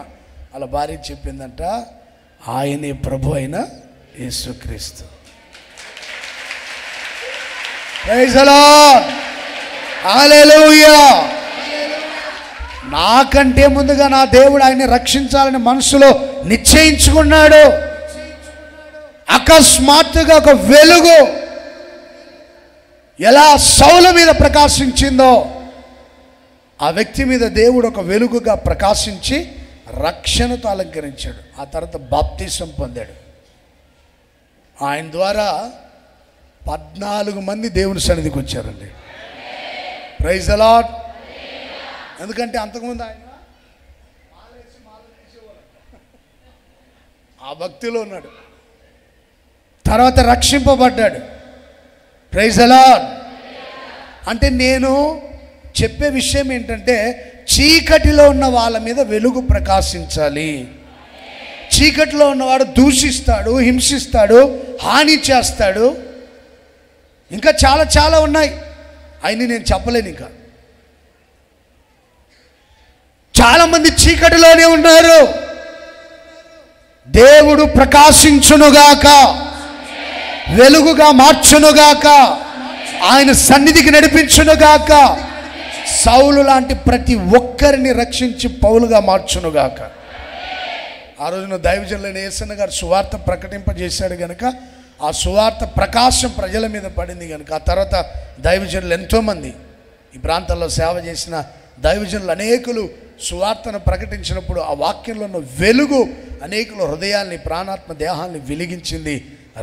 అలా భార్య చెప్పిందంట, ఆయనే ప్రభు అయిన యేసుక్రీస్తు. ప్రైజ్ ది లార్డ్, హల్లెలూయా. నాకంటే ముందుగా నా దేవుడు ఆయన్ని రక్షించాలని మనసులో నిశ్చయించుకున్నాడు. అకస్మాత్తుగా ఒక వెలుగు ఎలా సౌలు మీద ప్రకాశించిందో ఆ వ్యక్తి మీద దేవుడు ఒక వెలుగుగా ప్రకాశించి రక్షణతో అలంకరించాడు. ఆ తర్వాత బాప్తిసం పొందాడు. ఆయన ద్వారా 14 మంది దేవుని సన్నిధికి వచ్చారండి. Praise the Lord. ఎందుకంటే అంతకుముందు ఆయన ఆ భక్తిలో ఉన్నాడు. తర్వాత రక్షింపబడ్డాడు. Praise the lord. అంటే నేను చెప్పే విషయం ఏంటంటే చీకటిలో ఉన్న వాళ్ళ మీద వెలుగు ప్రకాశించాలి. చీకటిలో ఉన్నవాడు దూషిస్తాడు, హింసిస్తాడు, హాని చేస్తాడు, ఇంకా చాలా చాలా ఉన్నాయి. అయినా నేను చెప్పలేను. ఇంకా చాలామంది చీకటిలోనే ఉన్నారు. దేవుడు ప్రకాశించునుగాక, వెలుగుగా మార్చునుగాక, ఆయన సన్నిధికి నడిపించునుగాక, సౌలు లాంటి ప్రతి ఒక్కరిని రక్షించి పౌలుగా మార్చునుగాక. ఆ రోజున దైవజనులైన యేసన్న గారు సువార్త ప్రకటింపజేశాడు కనుక ఆ సువార్త ప్రకాశం ప్రజల మీద పడింది కనుక ఆ తర్వాత దైవజనులు ఎంతోమంది ఈ ప్రాంతాల్లో సేవ చేసిన దైవజనులు అనేకులు సువార్తను ప్రకటించినప్పుడు ఆ వాక్యంలో ఉన్న వెలుగు అనేకుల హృదయాల్ని, ప్రాణాత్మ దేహాన్ని వెలిగించింది,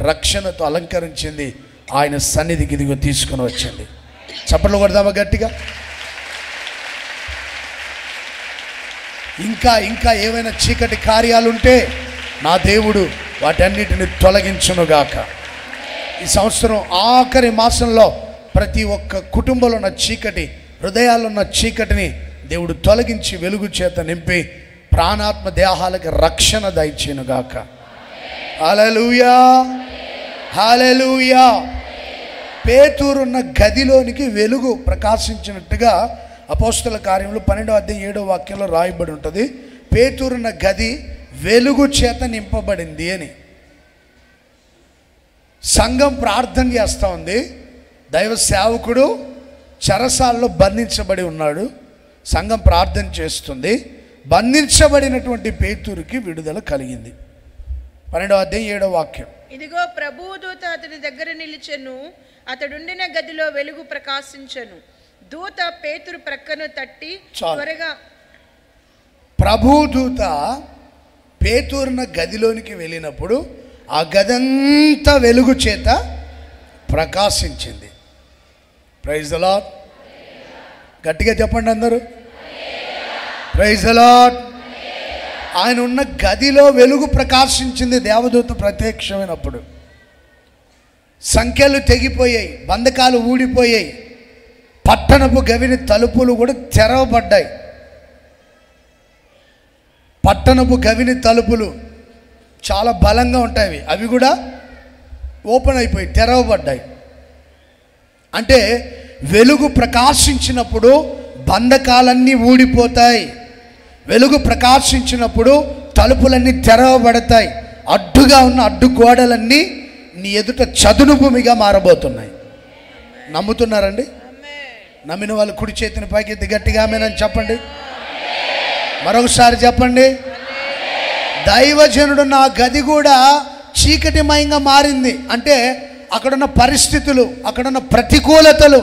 రక్షణతో అలంకరించింది, ఆయన సన్నిధికి ఇదిగో తీసుకుని వచ్చింది. చప్పట్లు కొడదామా గట్టిగా? ఇంకా ఇంకా ఏమైనా చీకటి కార్యాలుంటే నా దేవుడు వాటన్నిటిని తొలగించునుగాక. ఈ సంవత్సరం ఆఖరి మాసంలో ప్రతి ఒక్క కుటుంబంలో ఉన్న చీకటి, హృదయాల్లో ఉన్న చీకటిని దేవుడు తొలగించి వెలుగు చేత నింపి ప్రాణాత్మ దేహాలకు రక్షణ దయచేయునుగాక. హల్లెలూయా, హల్లెలూయా. పేతురున్న గదిలోనికి వెలుగు ప్రకాశించినట్టుగా అపోస్తల కార్యములు 12:7 రాయబడి ఉంటుంది. పేతురున్న గది వెలుగు చేత నింపబడింది అని. సంఘం ప్రార్థన చేస్తూ ఉంది. దైవ సేవకుడు చెరసాలలో బంధించబడి ఉన్నాడు. సంఘం ప్రార్థన చేస్తుంది. బంధించబడినటువంటి పేతురుకి విడుదల కలిగింది. 12:7. ఇదిగో ప్రభువు దూత అతని దగ్గర నిలిచెను, అతడుండిన గదిలో వెలుగు ప్రకాశించెను. దూత పేతురు ప్రక్కను తట్టి త్వరగా. ప్రభువు దూత పేతురున్న గదిలోనికి వెళ్ళినప్పుడు ఆ గదంతా వెలుగు చేత ప్రకాశించింది. Praise the Lord. గట్టిగా చెప్పండి అందరూ, ప్రైజ్ ది లార్డ్. ఆయన ఉన్న గదిలో వెలుగు ప్రకాశించింది దేవదూత ప్రత్యక్షమైనప్పుడు. సంఖ్యలు తెగిపోయాయి, బంధకాలు ఊడిపోయాయి, పట్టణపు గవిని తలుపులు కూడా తెరవబడ్డాయి. పట్టణపు గవిని తలుపులు చాలా బలంగా ఉంటాయి, అవి కూడా ఓపెన్ అయిపోయి తెరవబడ్డాయి. అంటే వెలుగు ప్రకాశించినప్పుడు బంధకాలన్నీ ఊడిపోతాయి. వెలుగు ప్రకాశించినప్పుడు తలుపులన్నీ తెరవబడతాయి. అడ్డుగా ఉన్న అడ్డు గోడలన్నీ నీ ఎదుట చదును భూమిగా మారబోతున్నాయి. నమ్ముతున్నారండి? నమ్మిన వాళ్ళు కుడి చేతిని పైకి గట్టిగా ఆమేనని చెప్పండి. మరొకసారి చెప్పండి. దైవజనుడు నా గది కూడా చీకటిమయంగా మారింది. అంటే అక్కడున్న పరిస్థితులు, అక్కడున్న ప్రతికూలతలు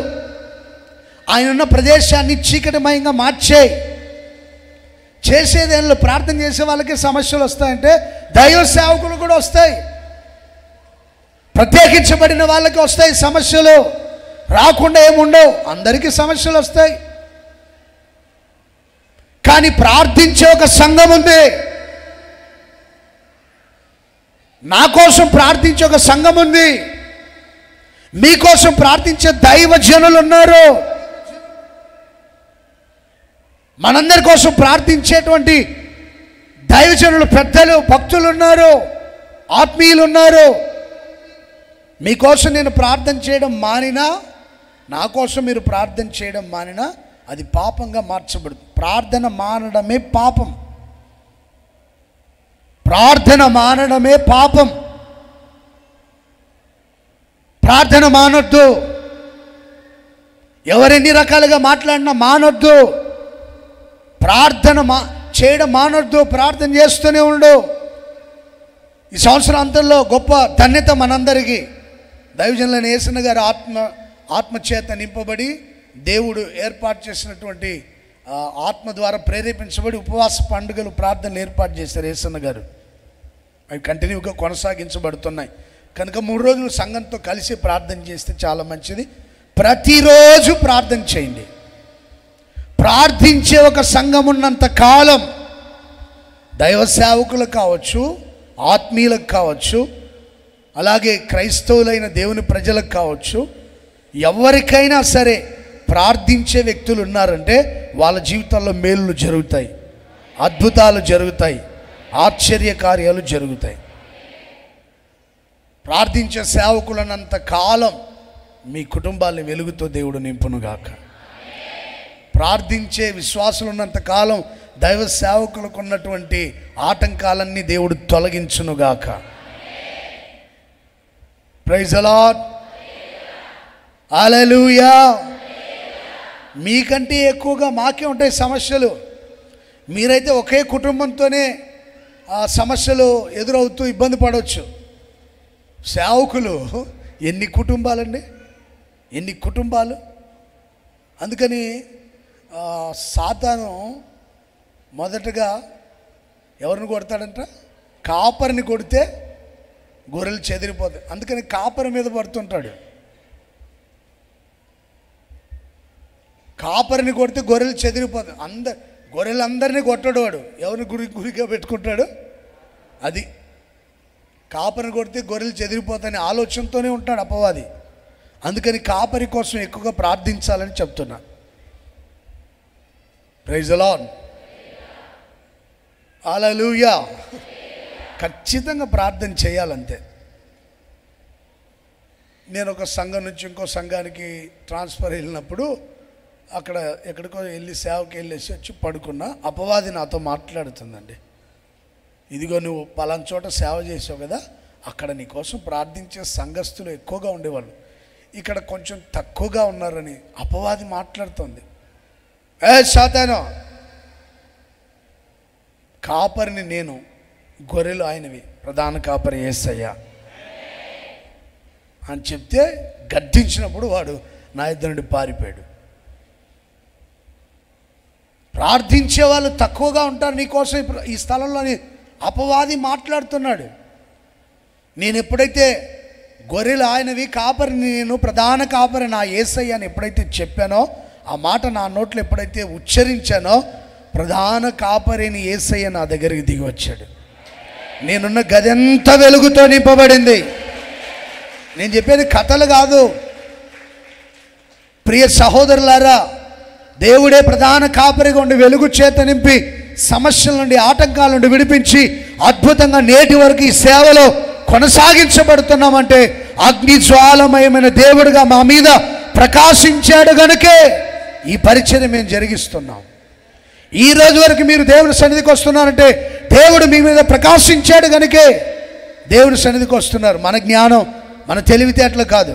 ఆయన ఉన్న ప్రదేశాన్ని చీకటిమయంగా మార్చాయి. చేసేదేళ్ళు ప్రార్థన చేసే వాళ్ళకి సమస్యలు వస్తాయంటే దైవ సేవకులు కూడా వస్తాయి. ప్రత్యేకించబడిన వాళ్ళకి వస్తాయి సమస్యలు, రాకుండా ఏముండవు. అందరికీ సమస్యలు వస్తాయి. కానీ ప్రార్థించే ఒక సంఘం ఉంది. నా కోసం ప్రార్థించే ఒక సంఘం ఉంది. మీకోసం ప్రార్థించే దైవజనులు ఉన్నారు. మనందరి కోసం ప్రార్థించేటువంటి దైవజనులు, పెద్దలు, భక్తులు ఉన్నారు, ఆత్మీయులు ఉన్నారు. మీకోసం నేను ప్రార్థన చేయడం మానినా, నా కోసం మీరు ప్రార్థన చేయడం మానినా అది పాపంగా మార్చబడుతుంది. ప్రార్థన మానడమే పాపం. ప్రార్థన మానడమే పాపం. ప్రార్థన మానొద్దు. ఎవరెన్ని రకాలుగా మాట్లాడినా మానొద్దు. ప్రార్థన చేయడం మానొద్దు. ప్రార్థన చేస్తూనే ఉండు. ఈ సంవత్సరం అంతలో గొప్ప ధన్యత మనందరికీ. దైవజనులైన యేసన్న గారి ఆత్మచేత నింపబడి దేవుడు ఏర్పాటు చేసినటువంటి ఆత్మ ద్వారా ప్రేరేపించబడి ఉపవాస పండుగలు, ప్రార్థనలు ఏర్పాటు చేశారు యేసన్న గారు. అవి కంటిన్యూగా కొనసాగించబడుతున్నాయి. కనుక 3 రోజులు సంఘంతో కలిసి ప్రార్థన చేస్తే చాలా మంచిది. ప్రతిరోజు ప్రార్థన చేయండి. ప్రార్థించే ఒక సంఘం ఉన్నంత కాలం దైవ సేవకులకు కావచ్చు, ఆత్మీయులకు కావచ్చు, అలాగే క్రైస్తవులైన దేవుని ప్రజలకు కావచ్చు, ఎవరికైనా సరే ప్రార్థించే వ్యక్తులు ఉన్నారంటే వాళ్ళ జీవితాల్లో మేలులు జరుగుతాయి, అద్భుతాలు జరుగుతాయి, ఆశ్చర్య కార్యాలు జరుగుతాయి. ప్రార్థించే సేవకులన్నంత కాలం మీ కుటుంబాన్ని వెలుగుతో దేవుడు నింపునుగాక. ప్రార్థించే విశ్వాసులు ఉన్నంత కాలం దైవ సేవకులకు ఉన్నటువంటి ఆటంకాలన్నీ దేవుడు తొలగించునుగాక. Praise the lord. హల్లెలూయా. మీకంటే ఎక్కువగా మాకే ఉంటాయి సమస్యలు. మీరైతే ఒకే కుటుంబంతోనే ఆ సమస్యలు ఎదురవుతూ ఇబ్బంది పడవచ్చు. సేవకులు ఎన్ని కుటుంబాలండి, ఎన్ని కుటుంబాలు. అందుకని సాతాను మొదటగా ఎవరిని కొడతాడంట? కాపరిని కొడితే గొర్రెలు చెదిరిపోతాయి. అందుకని కాపరి మీద పడుతుంటాడు. కాపరిని కొడితే గొర్రెలు చెదిరిపోతాయి. గొర్రెలందరినీ కొట్టడు వాడు. ఎవరిని గురిగా పెట్టుకుంటాడు? అది కాపరిని కొడితే గొర్రెలు చెదిరిపోతాయనే ఆలోచనతోనే ఉంటాడు అపవాది. అందుకని కాపరి కోసం ఎక్కువగా ప్రార్థించాలని చెప్తున్నా. Praise the lord. హల్లెలూయా. ఖచ్చితంగా ప్రార్థన చేయాలంతే. నేను ఒక సంఘం నుంచి ఇంకో సంఘానికి ట్రాన్స్ఫర్ వెళ్ళినప్పుడు అక్కడ ఎక్కడికో వెళ్ళి సేవకి వెళ్ళేసి వచ్చి పడుకున్నా. అపవాది నాతో మాట్లాడుతుందండి, ఇదిగో నువ్వు పలానా చోట సేవ చేసావు కదా, అక్కడ నీకోసం ప్రార్థించే సంఘస్థులు ఎక్కువగా ఉండేవాళ్ళు, ఇక్కడ కొంచెం తక్కువగా ఉన్నారని అపవాది మాట్లాడుతుంది. సాతాను, కాపరిని నేను, గొర్రెలు ఆయనవి, ప్రధాన కాపరి యేసయ్య అని చెప్తే గద్దించినప్పుడు వాడు నా ఇద్దరి నుండి పారిపోయాడు. ప్రార్థించే వాళ్ళు తక్కువగా ఉంటారు నీకోసం ఈ స్థలంలోని అపవాది మాట్లాడుతున్నాడు. నేను ఎప్పుడైతే గొర్రెలు ఆయనవి, కాపరిని నేను, ప్రధాన కాపరి నా యేసయ్య అని ఎప్పుడైతే చెప్పానో, ఆ మాట నా నోట్లో ఎప్పుడైతే ఉచ్చరించానో, ప్రధాన కాపరిని యేసయ్య నా దగ్గరికి దిగి వచ్చాడు. నేనున్న గదంతా వెలుగుతో నింపబడింది. నేను చెప్పేది కథలు కాదు ప్రియ సహోదరులారా. దేవుడే ప్రధాన కాపరిగా ఉండి వెలుగు చేత నింపి సమస్యల నుండి, ఆటంకాల నుండి విడిపించి అద్భుతంగా నేటి వరకు ఈ సేవలో కొనసాగించబడుతున్నామంటే అగ్ని జ్వాలమయమైన దేవుడుగా మా మీద ప్రకాశించాడు గనుకే ఈ పరిచయం మేము జరిగిస్తున్నాం. ఈ రోజు వరకు మీరు దేవుని సన్నిధికి వస్తున్నారంటే దేవుడు మీ మీద ప్రకాశించాడు గనుకే దేవుని సన్నిధికి వస్తున్నారు. మన జ్ఞానం, మన తెలివితేటలు కాదు,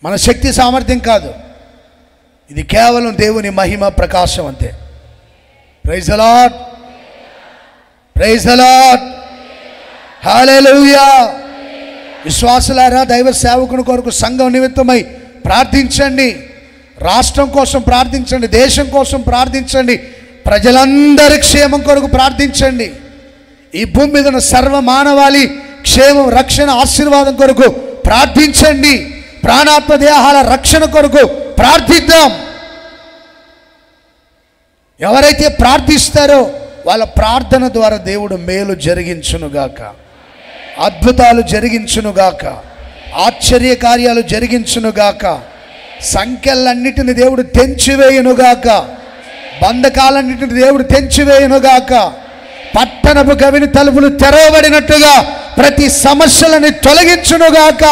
మన శక్తి సామర్థ్యం కాదు, ఇది కేవలం దేవుని మహిమ ప్రకాశం అంతే. Praise the lord, praise the lord, హల్లెలూయా. విశ్వాసులారా, దైవ సేవకుని కొరకు సంఘం నిమిత్తమై ప్రార్థించండి, రాష్ట్రం కోసం ప్రార్థించండి, దేశం కోసం ప్రార్థించండి, ప్రజలందరి క్షేమం కొరకు ప్రార్థించండి. ఈ భూమి మీద ఉన్న సర్వ మానవాళి క్షేమం, రక్షణ, ఆశీర్వాదం కొరకు ప్రార్థించండి. ప్రాణాత్మ దేహాల రక్షణ కొరకు ప్రార్థిద్దాం. ఎవరైతే ప్రార్థిస్తారో వాళ్ళ ప్రార్థన ద్వారా దేవుడు మేలు జరిగించునుగాక, అద్భుతాలు జరిగించునుగాక, ఆశ్చర్య కార్యాలు జరిగించునుగాక, సంఖ్యలన్నిటిని దేవుడు తెంచివేయునుగాక, బంధకాలన్నిటిని దేవుడు తెంచివేయునుగాక, పట్టణపు గవిని తలుపులు తెరవబడినట్టుగా ప్రతి సమస్యలని తొలగించునుగాక.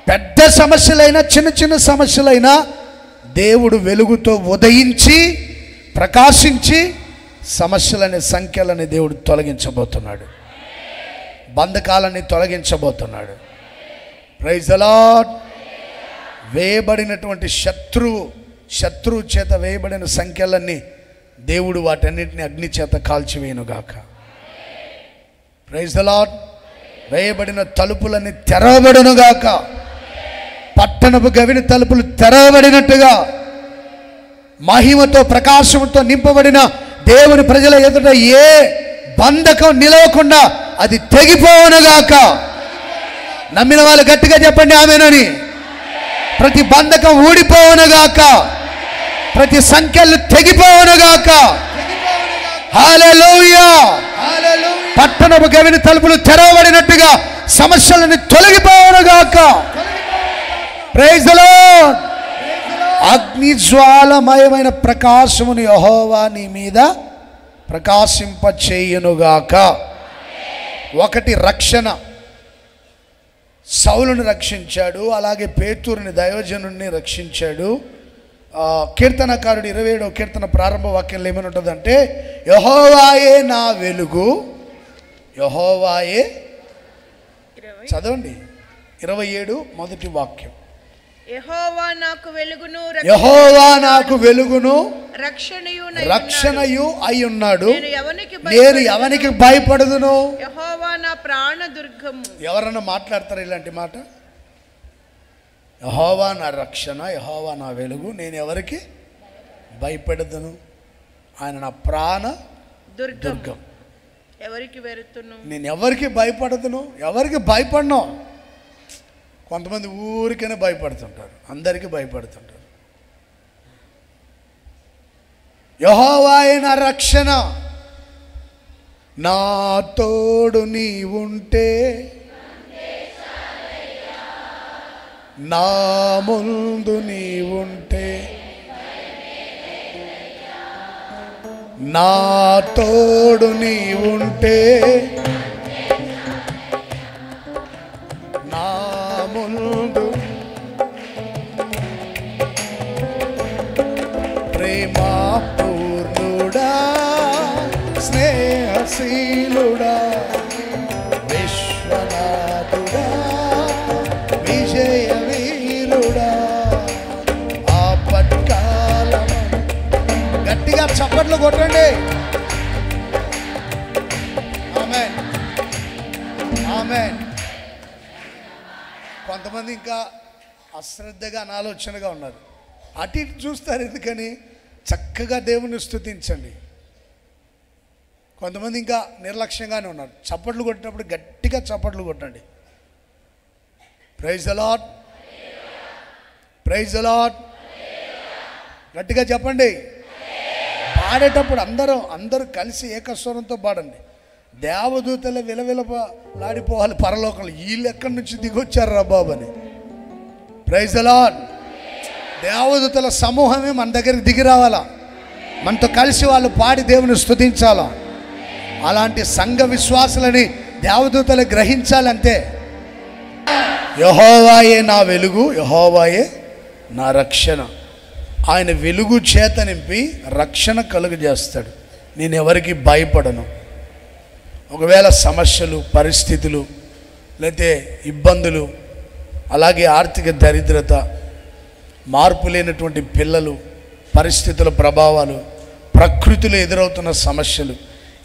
పెద్ద సమస్యలైనా చిన్న చిన్న సమస్యలైనా దేవుడు వెలుగుతో ఉదయించి ప్రకాశించి సమస్యలని, సంఖ్యలని దేవుడు తొలగించబోతున్నాడు, బంధకాలని తొలగించబోతున్నాడు. Praise the lord. వేయబడినటువంటి శత్రువు చేత వేయబడిన సంఖ్యలన్నీ దేవుడు వాటన్నిటిని అగ్ని చేత కాల్చివేయునుగాక. Praise the lord. వేయబడిన తలుపులన్నీ తెరవబడునుగాక, పట్టణపు గవిని తలుపులు తెరవబడినట్టుగా మహిమతో ప్రకాశంతో నింపబడిన దేవుని ప్రజల ఎదుట ఏ బంధకం నిలవకుండా అది తెగిపోవునుగాక. నమ్మిన వాళ్ళు గట్టిగా చెప్పండి ఆమేనని. ప్రతి బంధకం ఊడిపోవునుగాక, ప్రతి సంఖ్యలు తెగిపోవునుగాక. హల్లెలూయా. పట్టణపు గవిని తలుపులు తెరవబడినట్టుగా సమస్యలను తొలగిపోవునుగాక. Praise the lord. అగ్ని జ్వాలమయమైన ప్రకాశమును యెహోవా నీ మీద ప్రకాశింప చేయునుగాక. ఒకటి రక్షణ. సౌలుని రక్షించాడు, అలాగే పేతురుని దైవజనుడిని రక్షించాడు. కీర్తనకారుడు 27వ కీర్తన ప్రారంభ వాక్యంలో ఏమని ఉంటుందంటే, యెహోవాయే నా వెలుగు, యెహోవాయే, చదవండి 27 మొదటి వాక్యం. యెహోవా నాకు వెలుగును, యెహోవా నాకు వెలుగును రక్షణయు అయి ఉన్నాడు, నేను ఎవనికి భయపడదును. యెహోవా నా ప్రాణ దుర్గము. ఎవరన్నా మాట్లాడతారు ఇలాంటి మాట? యెహోవా నా రక్షణ, యెహోవా నా వెలుగు, నేను ఎవరికి భయపడదును, ఆయన నా ప్రాణ దుర్గం. ఎవరికి వెరుతును, నేను ఎవరికి భయపడదును, ఎవరికి భయపడను. కొంతమంది ఊరికైనా భయపడుతుంటారు, అందరికీ భయపడుతుంటారు. యెహోవాయే నా రక్షణ, నా తోడు నీవుంటే నా ముందు నీవుంటే నా తోడు నీవుంటే నా ముందు ప్రేమా పూర్ణుడా స్నేహశీలుడా విశ్వనాథుడా విజయ వీరుడా ఆపత్కాలం గట్టిగా చప్పట్లు కొట్టండి. ఆమేన్ ఆమేన్. కొంతమంది ఇంకా అశ్రద్ధగా అనాలోచనగా ఉన్నారు. అటు ఇటు చూస్తారు. ఎందుకని? చక్కగా దేవుని స్తుతించండి. కొంతమంది ఇంకా నిర్లక్ష్యంగానే ఉన్నారు. చప్పట్లు కొట్టినప్పుడు గట్టిగా చప్పట్లు కొట్టండి. Praise the Lord, praise the Lord. గట్టిగా చెప్పండి. పాడేటప్పుడు అందరూ కలిసి ఏకస్వరంతో పాడండి. దేవదూతలు విలవిలలాడిపోవాలి పరలోకంలో. వీళ్ళు ఎక్కడి నుంచి దిగొచ్చారు రా బాబు అని. Praise the Lord. దేవదూతల సమూహమే మన దగ్గరికి దిగి రావాలా. మనతో కలిసి వాళ్ళు పాడి దేవుని స్తుతించాలా. అలాంటి సంఘ విశ్వాసులని దేవదూతలు గ్రహించాలంతే. యెహోవాయే నా వెలుగు, యెహోవాయే నా రక్షణ. ఆయన వెలుగు చేత నింపి రక్షణ కలుగజేస్తాడు. నేను ఎవరికి భయపడను. ఒకవేళ సమస్యలు, పరిస్థితులు, లేకపోతే ఇబ్బందులు, అలాగే ఆర్థిక దరిద్రత, మార్పు లేనటువంటి పిల్లలు, పరిస్థితుల ప్రభావాలు, ప్రకృతిలో ఎదురవుతున్న సమస్యలు,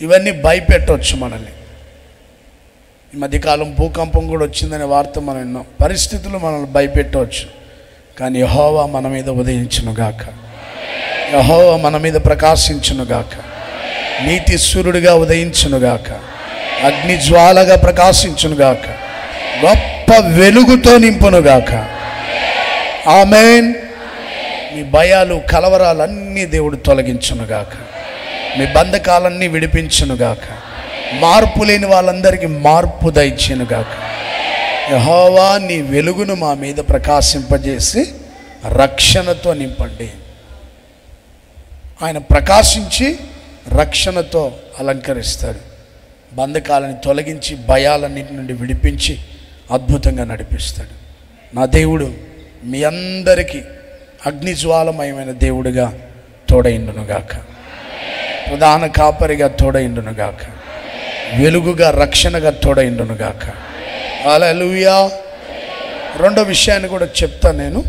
ఇవన్నీ భయపెట్టవచ్చు మనల్ని. ఈ మధ్యకాలం భూకంపం కూడా వచ్చిందనే వార్త మనం విన్నాం. పరిస్థితులు మనల్ని భయపెట్టవచ్చు. కానీ యెహోవా మన మీద ఉదయించునుగాక, యెహోవా మన మీద ప్రకాశించునుగాక, నీతి సూర్యుడిగా ఉదయించునుగాక, అగ్ని జ్వాలగా ప్రకాశించునుగాక, గొప్ప వెలుగుతో నింపునుగాక. ఆమేన్. మీ భయాలు, కలవరాలన్నీ దేవుడు తొలగించునుగాక. మీ బంధకాలన్నీ విడిపించునుగాక. మార్పు లేని వాళ్ళందరికీ మార్పు దయచేనుగాక. యెహోవా నీ వెలుగును మా మీద ప్రకాశింపజేసి రక్షణతో నింపండి. ఆయన ప్రకాశించి రక్షణతో అలంకరిస్తాడు. బంధకాలను తొలగించి భయాలన్నిటి నుండి విడిపించి అద్భుతంగా నడిపిస్తాడు. నా దేవుడు మీ అందరికీ అగ్నిజ్వాలమయమైన దేవుడిగా తోడైండునుగాక, ప్రధాన కాపరిగా తోడైండునుగాక, వెలుగుగా రక్షణగా తోడైండునుగాక. హల్లెలూయా. రెండో విషయాన్ని కూడా చెప్తాను నేను.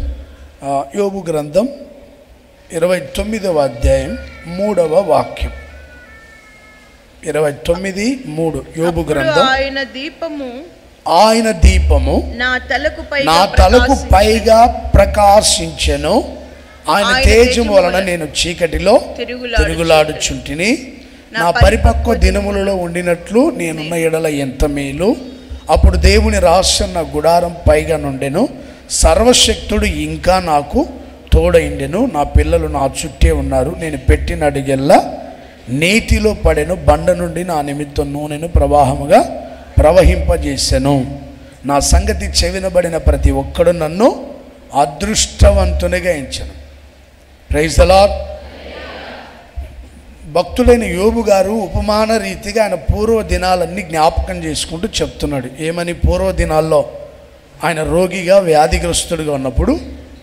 యోబు గ్రంథం 29వ అధ్యాయం 3వ వాక్యం. 29:3 యోబు గ్రంథం. ఆయన దీపము నా తలకు పైగా ప్రకాశించెను. ఆయన తేజము వలన నేను చీకటిలో తిరుగులాడుచుంటిని. నా పరిపక్వ దినములలో ఉండినట్లు నేనున్న ఎడల ఎంత మేలు. అప్పుడు దేవుని రహస్యం నా గుడారం పైగా నుండెను. సర్వశక్తుడు ఇంకా నాకు తోడైండెను. నా పిల్లలు నా చుట్టే ఉన్నారు. నేను పెట్టిన అడిగెల్లా నీటిలో పడెను. బండ నుండి నా నిమిత్తం నూనెను ప్రవాహముగా ప్రవహింపజేసెను. నా సంగతి చెవినబడిన ప్రతి ఒక్కడు నన్ను అదృష్టవంతునిగా ఎంచెను. Praise the lord. భక్తుడైన యోబు గారు ఉపమాన రీతిగా ఆయన పూర్వ దినాలన్నీ జ్ఞాపకం చేసుకుంటూ చెప్తున్నాడు. ఏమని? పూర్వ దినాల్లో ఆయన రోగిగా వ్యాధిగ్రస్తుడిగా ఉన్నప్పుడు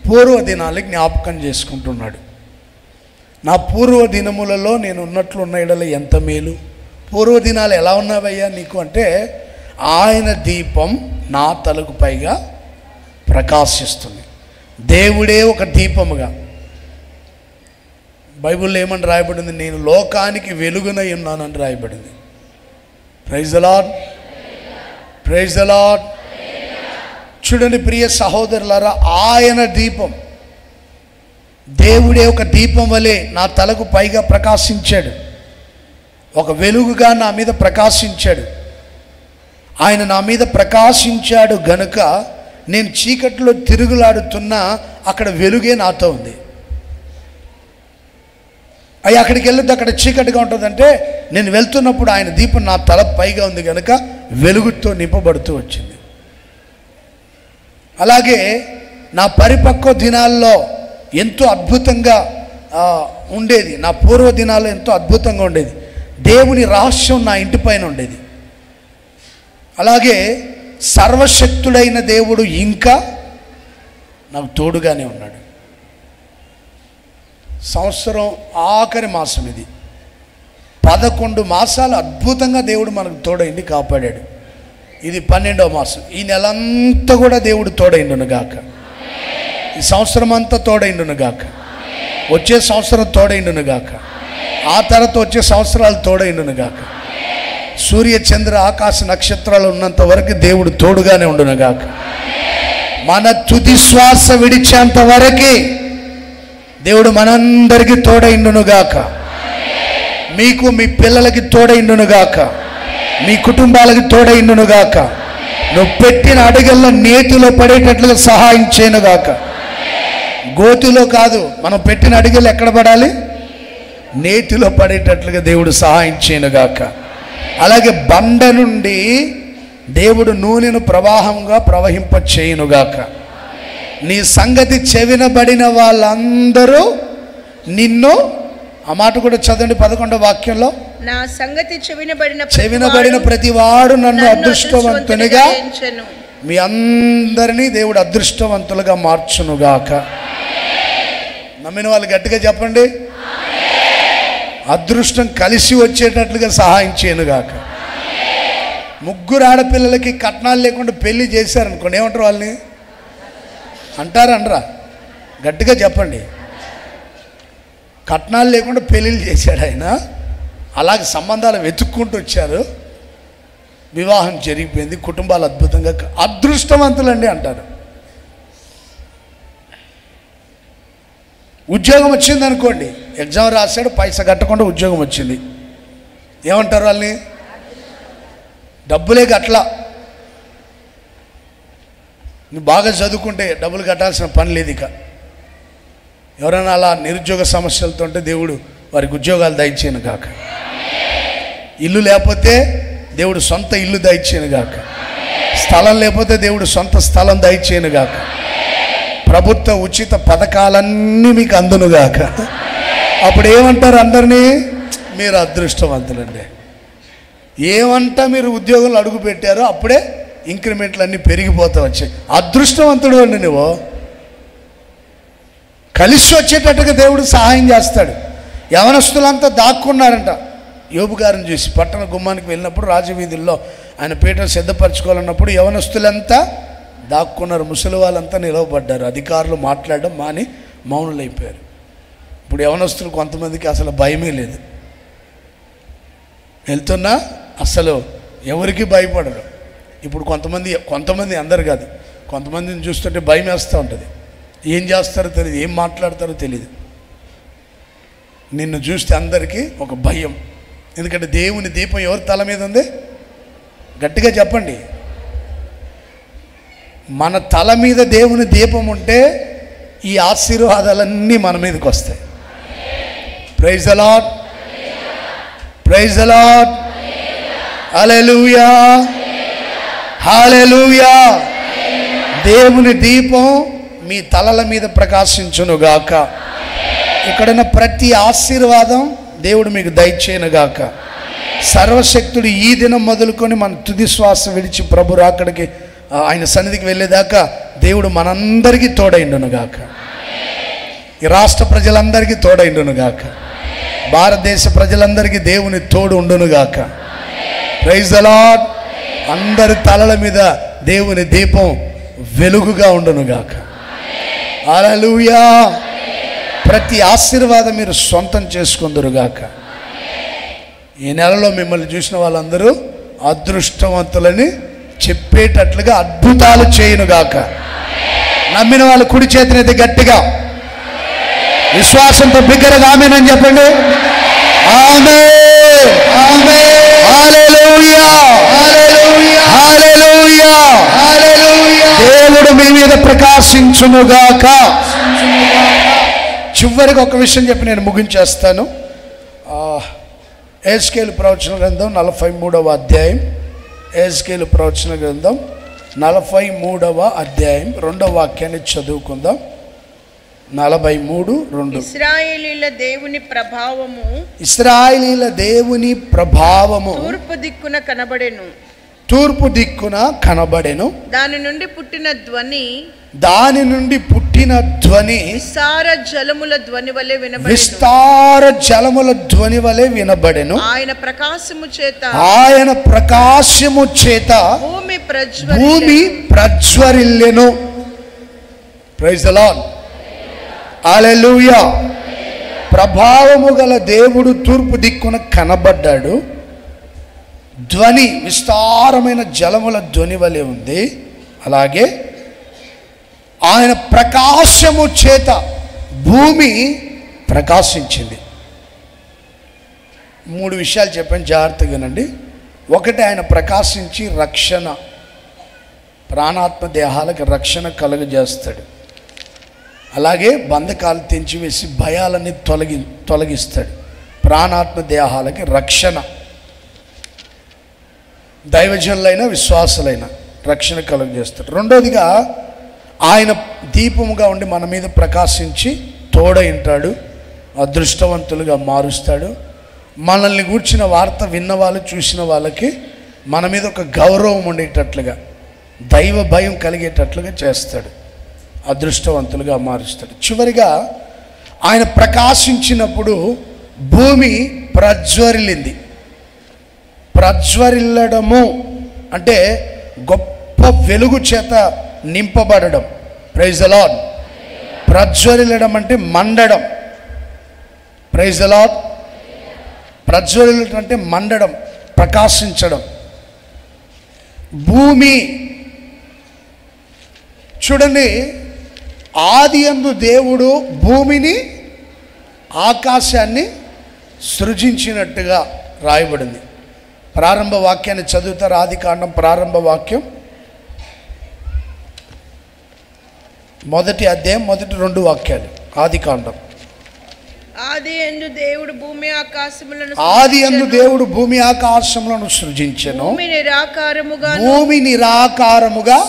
పూర్వ దినాలు జ్ఞాపకం చేసుకుంటున్నాడు. నా పూర్వ దినములలో నేను ఉన్నట్లు ఉన్న ఎడల ఎంత మేలు. పూర్వ దినాలు ఎలా ఉన్నావయ్యా నీకు అంటే, ఆయన దీపం నా తలకు పైగా ప్రకాశిస్తుంది. దేవుడే ఒక దీపముగా. బైబిల్లో ఏమని రాయబడింది? నేను లోకానికి వెలుగునై ఉన్నానని రాయబడింది. Praise the Lord, praise the Lord. చూడండి ప్రియ సహోదరులారా, ఆయన దీపం, దేవుడే ఒక దీపం వలె నా తలకు పైగా ప్రకాశించాడు. ఒక వెలుగుగా నా మీద ప్రకాశించాడు. ఆయన నా మీద ప్రకాశించాడు గనుక నేను చీకట్లో తిరుగులాడుతున్నా అక్కడ వెలుగే నాతో ఉంది. అయ్యి అక్కడికి వెళ్ళొద్దు, అక్కడ చీకటిగా ఉంటుందంటే నేను వెళ్తున్నప్పుడు ఆయన దీపం నా తల పైగా ఉంది కనుక వెలుగుతో నింపబడుతూ వచ్చింది. అలాగే నా పరిపక్వ దినాల్లో ఎంతో అద్భుతంగా ఉండేది. నా పూర్వ దినాల్లో ఎంతో అద్భుతంగా ఉండేది. దేవుని రహస్యం నా ఇంటి పైన ఉండేది. అలాగే సర్వశక్తుడైన దేవుడు ఇంకా నాకు తోడుగానే ఉన్నాడు. సంవత్సరం ఆఖరి మాసం ఇది. 11 మాసాలు అద్భుతంగా దేవుడు మనకు తోడైంది, కాపాడాడు. ఇది 12వ మాసం. ఈ నెలంతా కూడా దేవుడు తోడైండును గాక. ఈ సంవత్సరం అంతా తోడైండును గాక. వచ్చే సంవత్సరం తోడైండును గాక. ఆ తర్వాత వచ్చే సంవత్సరాలు తోడైండును గాక. సూర్య చంద్ర ఆకాశ నక్షత్రాలు ఉన్నంత వరకు దేవుడు తోడుగానే ఉండును గాక. మన తుది శ్వాస విడిచేంత వరకే దేవుడు మనందరికీ తోడైండును గాక. మీకు మీ పిల్లలకి తోడైండును గాక. మీ కుటుంబాలకి తోడైండును గాక. నువ్వు పెట్టిన అడుగుల్లో నేతిలో పడేటట్లుగా సహాయం చేయను గాక. గోతిలో కాదు, మనం పెట్టిన అడుగులు ఎక్కడ పడాలి? నేతిలో పడేటట్లుగా దేవుడు సహాయం చేయను గాక. అలాగే బండ నుండి దేవుడు నూనెను ప్రవాహంగా ప్రవహింప చేయునుగాక. నీ సంగతి చెవినబడిన వాళ్ళందరూ నిన్ను, ఆ మాట కూడా చదవండి 11వ వాక్యంలో, నా సంగతి చెవినబడిన ప్రతివాడు నన్ను అదృష్టవంతునిగా, మీ అందరినీ దేవుడు అదృష్టవంతులుగా మార్చునుగాక. నమ్మిన వాళ్ళు గట్టిగా చెప్పండి. అదృష్టం కలిసి వచ్చేటట్లుగా సహాయం చేయనుగాక. 3 ఆడపిల్లలకి కట్నాలు లేకుండా పెళ్లి చేశారనుకోండి, ఏమంటారు వాళ్ళని? అంటారా? గట్టిగా చెప్పండి. కట్నాలు లేకుండా పెళ్ళిళ్ళు చేశాడు ఆయన. అలాగే సంబంధాలు వెతుక్కుంటూ వచ్చారు, వివాహం జరిగిపోయింది, కుటుంబాలు అద్భుతంగా అదృష్టవంతులండి అంటారు. ఉద్యోగం వచ్చింది అనుకోండి, ఎగ్జామ్ రాశాడు, పైసా కట్టకుండా ఉద్యోగం వచ్చింది, ఏమంటారు వాళ్ళని? డబ్బులే కట్టలా. నువ్వు బాగా చదువుకుంటే డబ్బులు కట్టాల్సిన పని లేదు. ఇక ఎవరైనా అలా నిరుద్యోగ సమస్యలతో ఉంటే దేవుడు వారికి ఉద్యోగాలు దయచేయను గాక. ఇల్లు లేకపోతే దేవుడు సొంత ఇల్లు దయచేయను గాక. స్థలం లేకపోతే దేవుడు సొంత స్థలం దయచేయను గాక. ప్రభుత్వ ఉచిత పథకాలన్నీ మీకు అందునుగాక. అప్పుడు ఏమంటారు అందరినీ? మీరు అదృష్టవంతులండి. ఏమంటా మీరు ఉద్యోగంలో అడుగు పెట్టారో అప్పుడే ఇంక్రిమెంట్లు అన్నీ పెరిగిపోతా వచ్చాయి. అదృష్టవంతుడు అండి నువ్వు. కలిసి వచ్చేటట్టుగా దేవుడు సహాయం చేస్తాడు. యవనస్తులంతా దాక్కున్నారంట. యోబు గారిని చూసి పట్టణ గుమ్మానికి వెళ్ళినప్పుడు రాజవీధుల్లో ఆయన పీటను సిద్ధపరచుకోవాలన్నప్పుడు యవనస్తులంతా దాక్కున్నారు, ముసలి వాళ్ళంతా నిలవబడ్డారు. అధికారులు మాట్లాడడం మాని మౌనులైపోయారు. ఇప్పుడు యవనస్తులు కొంతమందికి అసలు భయమే లేదు. వెళ్తున్నా అసలు ఎవరికి భయపడరు. ఇప్పుడు కొంతమంది అందరు కాదు, కొంతమందిని చూస్తుంటే భయం వేస్తూ ఉంటుంది. ఏం చేస్తారో తెలియదు, ఏం మాట్లాడతారో తెలియదు. నిన్ను చూస్తే అందరికీ ఒక భయం. ఎందుకంటే దేవుని దీపం ఎవరి తల మీద ఉంది? గట్టిగా చెప్పండి. మన తల మీద దేవుని దీపం ఉంటే ఈ ఆశీర్వాదాలన్నీ మన మీదకి వస్తాయి. Praise the lord, praise the lord, హల్లెలూయా, హల్లెలూయా. దేవుని దీపం మీ తలల మీద ప్రకాశించునుగాక. ఇక్కడున్న ప్రతి ఆశీర్వాదం దేవుడు మీకు దయచేయనుగాక. సర్వశక్తుడు ఈ దినం మొదలుకొని మన తుది శ్వాస విడిచి ప్రభు రాకడికి ఆయన సన్నిధికి వెళ్ళేదాకా దేవుడు మనందరికీ తోడైండునుగాక. ఈ రాష్ట్ర ప్రజలందరికీ తోడైండునుగాక. భారతదేశ ప్రజలందరికీ దేవుని తోడు ఉండునుగాక. Praise the Lord. అందరి తలల మీద దేవుని దీపం వెలుగుగా ఉండునుగాక. హల్లెలూయా. ప్రతి ఆశీర్వాదం మీరు సొంతం చేసుకుందురుగాక. ఈ నెలలో మిమ్మల్ని చూసిన వాళ్ళందరూ అదృష్టవంతులని చెప్పేటట్లుగా అద్భుతాలు చేయునుగాక. నమ్మిన వాళ్ళు కుడి చేతినైతే గట్టిగా విశ్వాసంతో బిగ్గరగా ఆమేనని చెప్పండి. ఆమేన్, ఆమేన్, హల్లెలూయా, హల్లెలూయా, హల్లెలూయా, హల్లెలూయా. దేవుడు మీ మీద ప్రకాశించునుగాక. చివరికి ఒక విషయం చెప్పి నేను ముగించేస్తాను. యెహెజ్కేలు ప్రవచన గ్రంథం 43వ అధ్యాయం. యెహెజ్కేలు ప్రవచన గ్రంథం 43వ అధ్యాయం 2వ వాక్యాన్ని చదువుకుందాం. 43:2. ఇశ్రాయేలీల దేవుని ప్రభావము, ఇశ్రాయేలీల దేవుని ప్రభావము తూర్పు దిక్కున కనబడెను. తూర్పు దిక్కున కనబడెను. దాని నుండి పుట్టిన ధ్వని, దాని నుండి పుట్టిన ధ్వని విస్తార జలముల ధ్వని వలె వినబడెను. విస్తార జలముల ధ్వని వలె వినబడెను. ఆయన ప్రకాశము చేత, ఆయన ప్రకాశము చేత భూమి ప్రజ్వరిల్లెను. Praise the lord. హల్లెలూయా. ప్రభావము గల దేవుడు తూర్పు దిక్కున కనబడ్డాడు. ధ్వని విస్తారమైన జలముల ధ్వని వలె ఉంది. అలాగే ఆయన ప్రకాశము చేత భూమి ప్రకాశించింది. 3 విషయాలు చెప్పాను, జాగ్రత్తగానండి. ఒకటి, ఆయన ప్రకాశించి రక్షణ, ప్రాణాత్మ దేహాలకు రక్షణ కలుగజేస్తాడు. అలాగే బంధకాలు తెంచివేసి భయాలని తొలగిస్తాడు. ప్రాణాత్మ దేహాలకి రక్షణ, దైవజనులైన విశ్వాసులైన రక్షణ కలుగజేస్తాడు. రెండోదిగా ఆయన దీపముగా ఉండి మన మీద ప్రకాశించి తోడైంటాడు, అదృష్టవంతులుగా మారుస్తాడు. మనల్ని గూర్చిన వార్త విన్న వాళ్ళు, చూసిన వాళ్ళకి మన మీద ఒక గౌరవం ఉండేటట్లుగా, దైవ భయం కలిగేటట్లుగా చేస్తాడు, అదృష్టవంతులుగా మారుస్తాడు. చివరిగా ఆయన ప్రకాశించినప్పుడు భూమి ప్రజ్వరిల్లింది. ప్రజ్వరిల్లడము అంటే గొప్ప వెలుగు చేత నింపబడడం. Praise the lord. ప్రజ్వరిల్లడం అంటే మండడం. Praise the lord. ప్రజ్వరిల్లడం అంటే మండడం, ప్రకాశించడం. భూమి చూడండి, ఆదియందు దేవుడు భూమిని ఆకాశాన్ని సృజించినట్టుగా రాయబడింది. ప్రారంభ వాక్యాన్ని చదువుతారు. ఆదికాండం ప్రారంభ వాక్యం 1వ అధ్యాయం 1, 2 వాక్యాలు. ఆదికాండం. ఆదియందు దేవుడు భూమి భూమి ఆకాశములను సృజించెను. భూమి నిరాకారముగా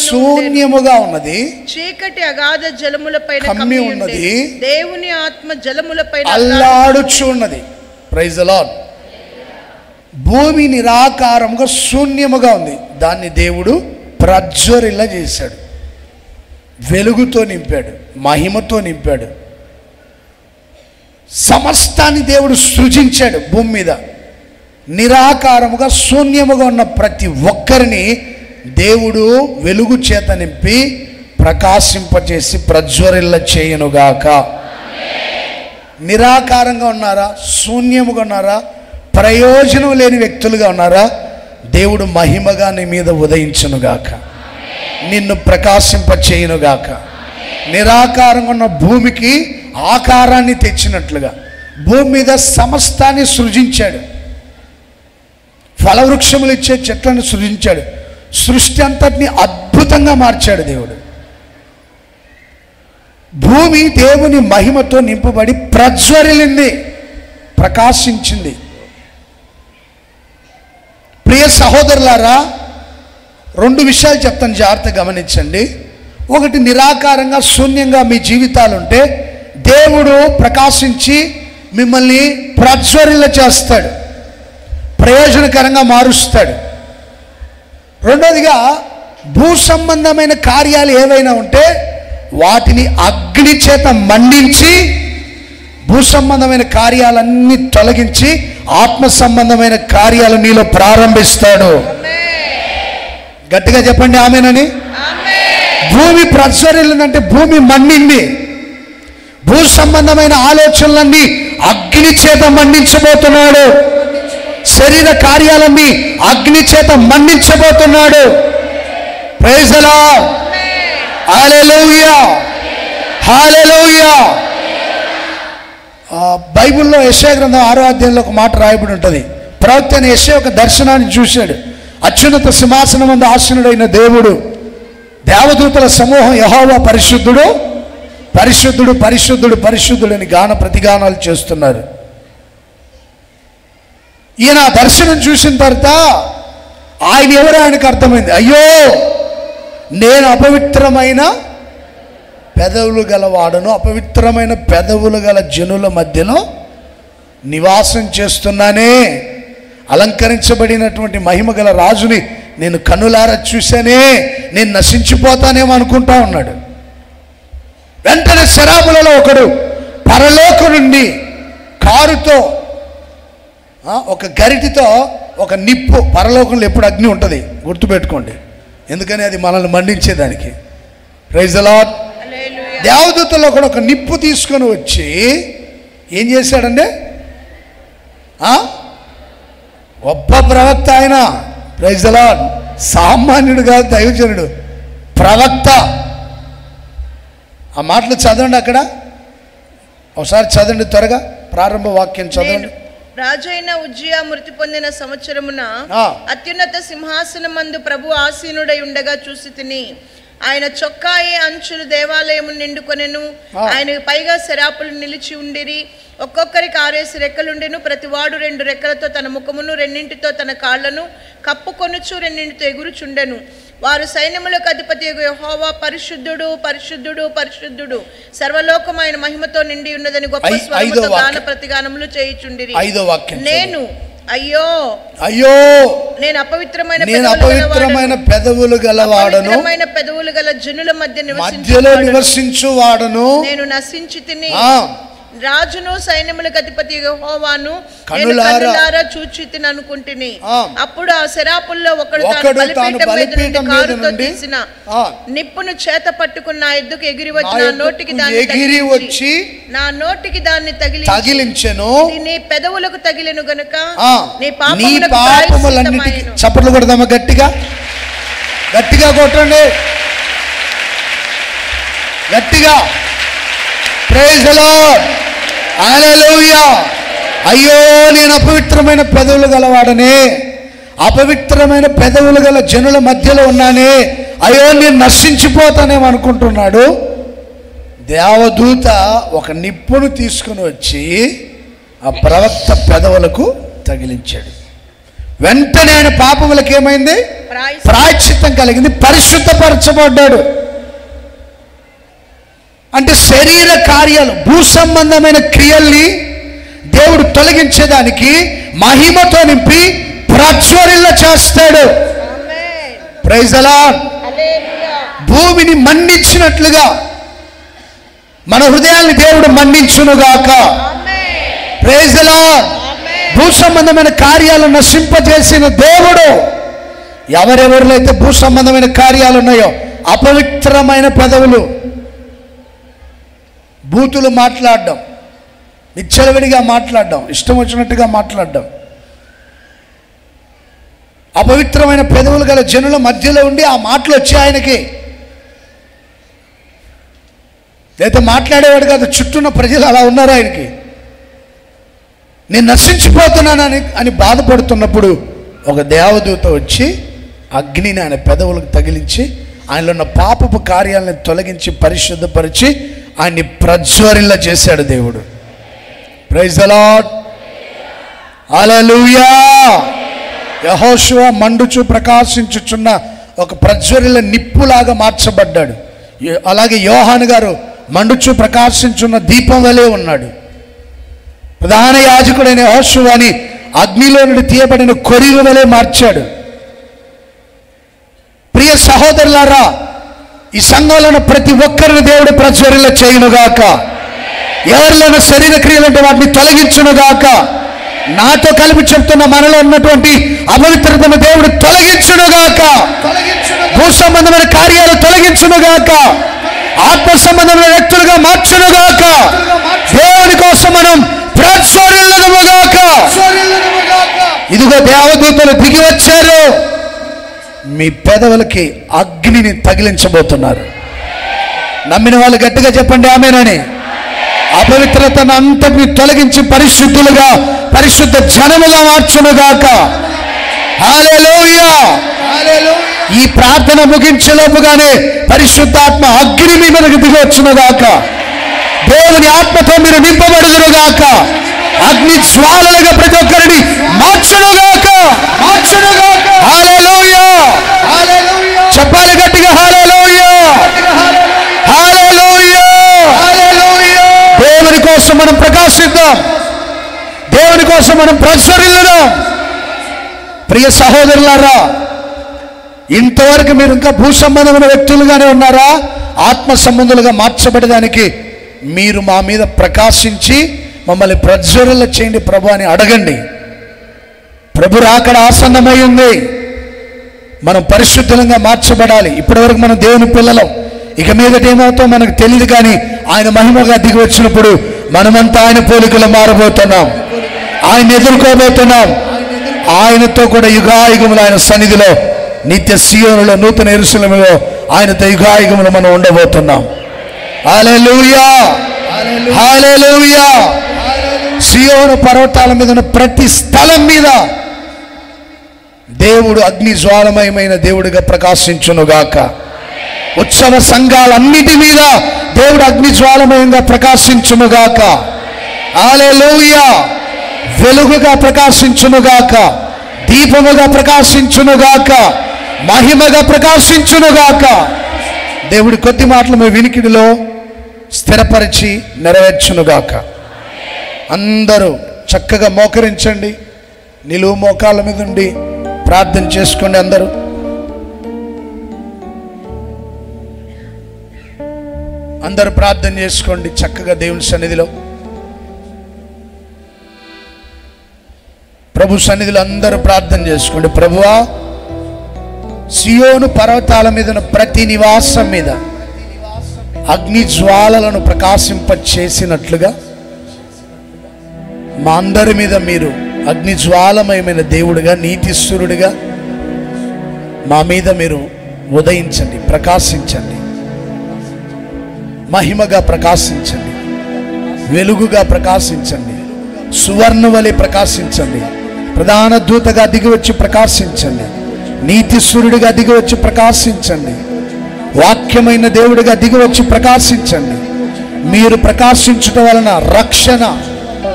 శూన్యముగా ఉన్నది. చీకటి అగాధ జలములపైన కమ్మి ఉన్నది. దేవుని ఆత్మ జలములపైన అల్లాడుచు ఉన్నది. Praise the Lord. భూమి నిరాకారముగా శూన్యముగా ఉంది. దాన్ని దేవుడు ప్రజ్వరిల్ల చేశాడు, వెలుగుతో నింపాడు, మహిమతో నింపాడు. సమస్తాన్ని దేవుడు సృజించాడు. భూమి మీద నిరాకారముగా శూన్యముగా ఉన్న ప్రతి ఒక్కరిని దేవుడు వెలుగు చేత నింపి ప్రకాశింపచేసి ప్రజ్వరిల్ల చేయునుగాక. నిరాకారంగా ఉన్నారా, శూన్యముగా ఉన్నారా, ప్రయోజనం లేని వ్యక్తులుగా ఉన్నారా, దేవుడు మహిమగా నీ మీద ఉదయించునుగాక, నిన్ను ప్రకాశింప చేయునుగాక. నిరాకారంగా ఉన్న భూమికి ఆకారాన్ని తెచ్చినట్లుగా భూమి మీద సమస్తాన్ని సృజించాడు. ఫలవృక్షములు ఇచ్చే చెట్లను సృజించాడు. సృష్టి అంతటిని అద్భుతంగా మార్చాడు దేవుడు. భూమి దేవుని మహిమతో నింపబడి ప్రజ్వరిల్లింది, ప్రకాశించింది. ప్రియ సహోదరులారా, 2 విషయాలు చెప్తాను, జాగ్రత్తగా గమనించండి. ఒకటి, నిరాకారంగా శూన్యంగా మీ జీవితాలుంటే దేవుడు ప్రకాశించి మిమ్మల్ని ప్రజ్వరిల్ల చేస్తాడు, ప్రయోజనకరంగా మారుస్తాడు. రెండోదిగా, భూ సంబంధమైన కార్యాలు ఏవైనా ఉంటే వాటిని అగ్ని చేత మండించి భూ సంబంధమైన కార్యాలన్నీ తొలగించి ఆత్మ సంబంధమైన కార్యాలు నీలో ప్రారంభిస్తాడు. గట్టిగా చెప్పండి ఆమేనని. భూమి ప్రజ్వరిల్లిందంటే భూమి మండింది. భూ సంబంధమైన ఆలోచనలన్నీ అగ్ని చేత మండించబోతున్నాడు. శరీర కార్యాలన్నీ అగ్ని చేత మండించబోతున్నాడు. Praise the lord. హల్లెలూయా, హల్లెలూయా. బైబిల్లో యెషయా గ్రంథం 6వ అధ్యాయంలో ఒక మాట రాయబడి ఉంటుంది. ప్రవక్త అయిన యెషయా ఒక దర్శనాన్ని చూశాడు. అత్యున్నత సింహాసనం మీద ఆసీనుడైన దేవుడు, దేవదూతల సమూహం యెహోవా పరిశుద్ధుడు, పరిశుద్ధుడు, పరిశుద్ధుడు, పరిశుద్ధుడు అని గాన ప్రతిగానాలు చేస్తున్నారు. ఈయన దర్శనం చూసిన తర్వాత ఆయన ఎవరో ఆయనకు అర్థమైంది. అయ్యో, నేను అపవిత్రమైన పెదవులు గలవాడను, అపవిత్రమైన పెదవులు గల జనుల మధ్యలో నివాసం చేస్తున్నానే, అలంకరించబడినటువంటి మహిమ గల రాజుని నేను కన్నులారా చూశానే, నేను నశించిపోతానేమో అనుకుంటా ఉన్నాడు. వెంటనే శరాబులలో ఒకడు పరలోకం నుండి కారుతో, ఒక గరిటితో ఒక నిప్పు, పరలోకంలో ఎప్పుడు అగ్ని ఉంటుంది గుర్తుపెట్టుకోండి, ఎందుకని అది మనల్ని మండించేదానికి. Praise the lord. దేవదూతలో కూడా ఒక నిప్పు తీసుకొని వచ్చి ఏం చేశాడండి? గొప్ప ప్రవక్త ఆయన. Praise the Lord. సామాన్యుడు కాదు, దైవజనుడు, ప్రవక్త. ఆ మాటలు చదవండి, అక్కడ ఒకసారి చదవండి, త్వరగా ప్రారంభ వాక్యం చదవండి. రాజైన ఉజ్జియా మృతి పొందిన సంవత్సరమున అత్యున్నత సింహాసనమందు ప్రభు ఆసీనుడై ఉండగా చూసి తిని, ఆయన చొక్కాయే అంచులు దేవాలయము నిండుకొనెను, ఆయన పైగా శరాపులు నిలిచి ఉండిరి, ఒక్కొక్కరికి 6 రెక్కలుండెను, ప్రతివాడు 2 రెక్కలతో తన ముఖమును, 2 తన కాళ్లను కప్పుకొనుచు 2 ఎగురుచుండెను. వారు సైన్యములకు అధిపతి యెహోవా పరిశుద్ధుడు పరిశుద్ధుడు పరిశుద్ధుడు, సర్వలోకం ఆయన మహిమతో నిండి ఉన్నదని గొప్ప స్వరముతో గాన ప్రతిగానములు చేయుచుండిరి. నేను అయ్యో అయ్యో నేను అపవిత్రమైన పెదవులు గలవాడను, పెదవులు గల జనుల మధ్యలో నివసించువాడను, నేను నశించి తిని రాజును సైన్యములకు అధిపతి యెహోవాను కన్నులారా చూచితిని అనుకుంటుని. అప్పుడు ఆ శరాపుల్లో ఒకడు తాను బలిపీఠం మీద నుండి తీసిన నిప్పును చేత పట్టుకున్న ఆ ఎద్దుకు ఎగిరి వచ్చి నా నోటికి దాన్ని తగిలించెను. నీ పెదవులకు తగిలిను గనుక నీ పాపములన్నిటికీ. చప్పట్లు కొడదామా? గట్టిగా గట్టిగా కొట్టండి, గట్టిగా. Praise the lord. హల్లెలూయా. అయ్యో, నేను అపవిత్రమైన పెదవులు గలవాడనే, అపవిత్రమైన పెదవులు గల జనుల మధ్యలో ఉన్నానే, అయ్యో నేను నశించిపోతానేమో అనుకుంటున్నాడు. దేవదూత ఒక నిప్పును తీసుకుని వచ్చి ఆ ప్రవక్త పెదవులకు తగిలించాడు. వెంటనే ఆయన పాపములకు ఏమైంది? ప్రాయశ్చిత్తం కలిగింది, పరిశుద్ధపరచబడ్డాడు. అంటే శరీర కార్యాలు, భూ సంబంధమైన క్రియల్ని దేవుడు తొలగించేదానికి మహిమతో నింపి ప్రజ్వరిల్ల చేస్తాడు. Praise the Lord. భూమిని మన్నించినట్లుగా మన హృదయాన్ని దేవుడు మన్నించునుగాక. Praise the lord. భూ సంబంధమైన కార్యాలు నశింపజేసిన దేవుడు, ఎవరెవరిలో అయితే భూ సంబంధమైన కార్యాలు ఉన్నాయో, అపవిత్రమైన పెదవులు, బూతులు మాట్లాడడం, విచ్చలవిడిగా మాట్లాడడం, ఇష్టం వచ్చినట్టుగా మాట్లాడడం, అపవిత్రమైన పెదవులు గల జనుల మధ్యలో ఉండి ఆ మాటలు వచ్చి ఆయనకి, లేదా మాట్లాడేవాడు కాదు, చుట్టూన్న ప్రజలు అలా ఉన్నారు ఆయనకి. నేను నశించిపోతున్నానని అని బాధపడుతున్నప్పుడు ఒక దేవదూత వచ్చి అగ్నిని ఆయన పెదవులకు తగిలించి ఆయనలో ఉన్న పాపపు కార్యాలను తొలగించి పరిశుద్ధపరిచి ఆయన్ని ప్రజ్వరిల్ల చేశాడు దేవుడు. Praise the lord. హల్లెలూయా. యెహోషువ మండుచు ప్రకాశించుచున్న ఒక ప్రజ్వరిల్ల నిప్పులాగా మార్చబడ్డాడు. అలాగే యోహాను గారు మండుచు ప్రకాశించున్న దీపం వలె ఉన్నాడు. ప్రధాన యాజకుడైన యెహోషువని అగ్నిలో నుండి తీయబడిన కొరివి వలె మార్చాడు. ప్రియ సహోదరులారా, ఈ సంఘంలో ప్రతి ఒక్కరిని దేవుడు ప్రజ్వరిల్ల చేయునుగాక. ఎవరిలోనూ శరీర క్రియలంటే వాటిని తొలగించునుగాక. నాతో కలిపి చెప్తున్న మనలో ఉన్నటువంటి అపవిత్రతను దేవుడు తొలగించునుగాక. భూ సంబంధమైన కార్యాలు తొలగించునుగాక. ఆత్మ సంబంధమైన వ్యక్తులుగా మార్చునుగాక. దేవుని కోసం మనం ప్రజ్వరిల్లదుముగాక. ఇదిగో దేవదూతలు దిగి వచ్చారు, మీ పెదవులకి అగ్నిని తగిలించబోతున్నారు. నమ్మిన వాళ్ళు గట్టిగా చెప్పండి ఆమేనని. అపవిత్రతను అంతటిని తొలగించి పరిశుద్ధులుగా, పరిశుద్ధ జనముగా మార్చునుగాక. హల్లెలూయా. ఈ ప్రార్థన ముగించేలోపుగానే పరిశుద్ధాత్మ అగ్ని మీ మీదకి దిగొచ్చునుగాక. దేవుని ఆత్మతో మీరు నింపబడుదురుగాక. అగ్ని జ్వాలలుగా ప్రతి ఒక్కరిని మార్చునుగాక. హల్లెలూయా, చెప్పాలి గట్టిగా హల్లెలూయా, హల్లెలూయా. దేవుని కోసం మనం ప్రకాశిద్దాం, దేవుని కోసం మనం ప్రజ్వరిల్లుదాం. ప్రియ సహోదరులారా, ఇంతవరకు మీరు ఇంకా భూ సంబంధమైన వ్యక్తులుగానే ఉన్నారా? ఆత్మ సంబంధులుగా మార్చబడడానికి మీరు మా మీద ప్రకాశించి మమ్మల్ని ప్రజ్వరిల్ల చేయండి ప్రభు అని అడగండి. ప్రభు రాకడ ఆసన్నమై ఉంది. మనం పరిశుద్ధంగా మార్చబడాలి. ఇప్పటివరకు మనం దేవుని పిల్లలం, ఇక మీదట ఏమవుతాం మనకు తెలియదు, కానీ ఆయన మహిమగా దిగి వచ్చినప్పుడు మనమంతా ఆయన పోలికలు మారబోతున్నాం, ఆయన ఎదుర్కోబోతున్నాం. ఆయనతో కూడా యుగాయుగములు ఆయన సన్నిధిలో, నిత్య సీయోనులో, నూతన యెరూషలేములో ఆయనతో యుగాయుగములు మనం ఉండబోతున్నాం. హల్లెలూయా, హల్లెలూయా. సీయోను పర్వతాల మీద ఉన్న ప్రతి స్థలం మీద దేవుడు అగ్ని జ్వాలమయమైన దేవుడిగా ప్రకాశించునుగాక. ఉత్సవ సంఘాలన్నిటి మీద దేవుడు అగ్ని జ్వాలమయంగా ప్రకాశించునుగాక. హల్లెలూయా. వెలుగుగా ప్రకాశించునుగాక, దీపముగా ప్రకాశించునుగాక, మహిమగా ప్రకాశించునుగాక. దేవుడి కొద్ది మాటలు మీ వినికిడిలో స్థిరపరిచి నెరవేర్చునుగాక. అందరూ చక్కగా మోకరించండి, నిలువు మోకాళ్ళ మీద ఉండి ప్రార్థన చేసుకోండి. అందరూ ప్రార్థన చేసుకోండి చక్కగా దేవుని సన్నిధిలో. ప్రభు సన్నిధిలో అందరూ ప్రార్థన చేసుకోండి. ప్రభువా, సియోను పర్వతాల మీద ప్రతి నివాసం మీద అగ్ని జ్వాలలను ప్రకాశింపచేసినట్లుగా మా అందరి మీద మీరు అగ్ని జ్వాలమయమైన దేవుడిగా, నీతిస్తురుడిగా మా మీద మీరు ఉదయించండి, ప్రకాశించండి, మహిమగా ప్రకాశించండి, వెలుగుగా ప్రకాశించండి, సువర్ణవలె ప్రకాశించండి, ప్రధాన దూతగా దిగివచ్చి ప్రకాశించండి, నీతిస్తురుడిగా దిగివచ్చి ప్రకాశించండి, వాక్యమైన దేవుడిగా దిగివచ్చి ప్రకాశించండి. మీరు ప్రకాశించటం వలన రక్షణ,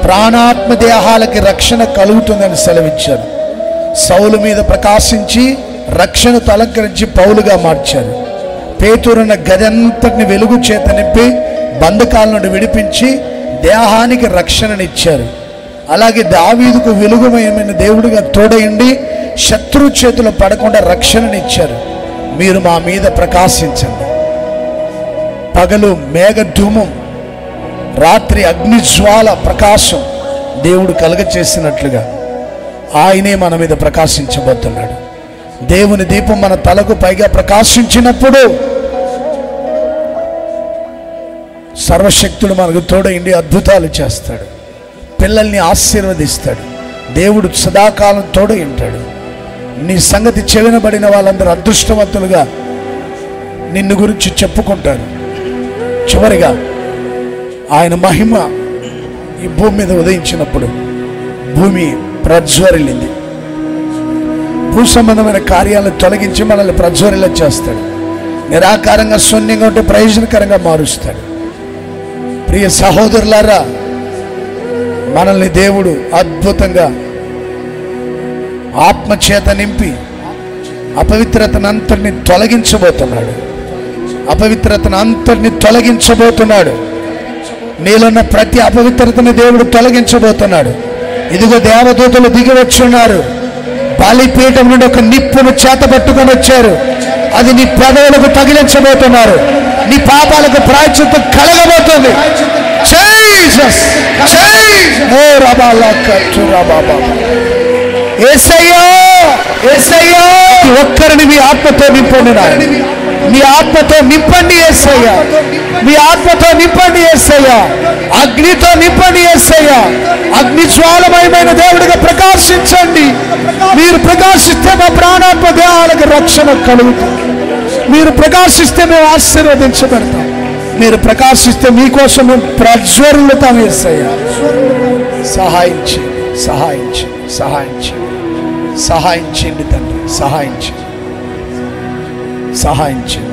ప్రాణాత్మ దేహాలకి రక్షణ కలుగుతుందని సెలవిచ్చారు. సౌలు మీద ప్రకాశించి రక్షణతో అలంకరించి పౌలుగా మార్చారు. పేతురున్న గదంతటిని వెలుగు చేత నింపి బంధకాల నుండి విడిపించి దేహానికి రక్షణనిచ్చారు. అలాగే దావీదుకు వెలుగుమయమైన దేవుడిగా తోడయండి శత్రు చేతులు పడకుండా రక్షణనిచ్చారు. మీరు మా మీద ప్రకాశించండి. పగలు మేఘధూమం, రాత్రి అగ్నిజ్వాల ప్రకాశం దేవుడు కలుగచేసినట్లుగా ఆయనే మన మీద ప్రకాశించబోతున్నాడు. దేవుని దీపం మన తలకు పైగా ప్రకాశించినప్పుడు సర్వశక్తుడు మనకు తోడైండి అద్భుతాలు చేస్తాడు, పిల్లల్ని ఆశీర్వదిస్తాడు. దేవుడు సదాకాలం తోడై ఉంటాడు. నీ సంగతి చెవినబడిన వాళ్ళందరూ అదృష్టవంతులుగా నిన్ను గురించి చెప్పుకుంటారు. చివరిగా ఆయన మహిమ ఈ భూమి మీద ఉదయించినప్పుడు భూమి ప్రజ్వరిల్లింది. భూ సంబంధమైన కార్యాలను తొలగించి మనల్ని ప్రజ్వరిల్ల చేస్తాడు. నిరాకారంగా శూన్యంగా ఉంటే ప్రయోజనకరంగా మారుస్తాడు. ప్రియ సహోదరులారా, మనల్ని దేవుడు అద్భుతంగా ఆత్మచేత నింపి అపవిత్రతను అంతటిని తొలగించబోతున్నాడు. అపవిత్రతను అంతటిని తొలగించబోతున్నాడు. నీలోన్న ప్రతి అపవిత్రతను దేవుడు తొలగించబోతున్నాడు. ఇదిగో దేవదూతలు దిగి వచ్చున్నారు. బలిపీఠం నుండి ఒక నిప్పును చేత పట్టుకొని వచ్చారు. అది నీ పెదవులకు తగిలించబోతున్నారు. నీ పాపాలకు ప్రాయశ్చిత్తం కలగబోతుంది. జీసస్, ఓ రబాలా కచురా బాబా, యేసయ్యా, యేసయ్యా, ఒక్కరిని మీ ఆత్మతో నింపండి. మీ ఆత్మతో నింపండి యేసయ్యా, మీ ఆత్మతో నింపండి యేసయ్యా, అగ్నితో నింపండి యేసయ్యా. అగ్ని జ్వాలమయమైన దేవుడిగా ప్రకాశించండి. మీరు ప్రకాశిస్తే మా ప్రాణాత్మ దేహాలకు రక్షణ కలుగుతుంది. మీరు ప్రకాశిస్తే మేము ఆశీర్వదించబడతాం. మీరు ప్రకాశిస్తే మీకోసం మేము ప్రజ్వరులుతాం యేసయ్యా. సహాయించండి, సహాయించండి, సహాయించండి, సహాయించండి తండ్రి, సహాయించండి, సహాయించండి.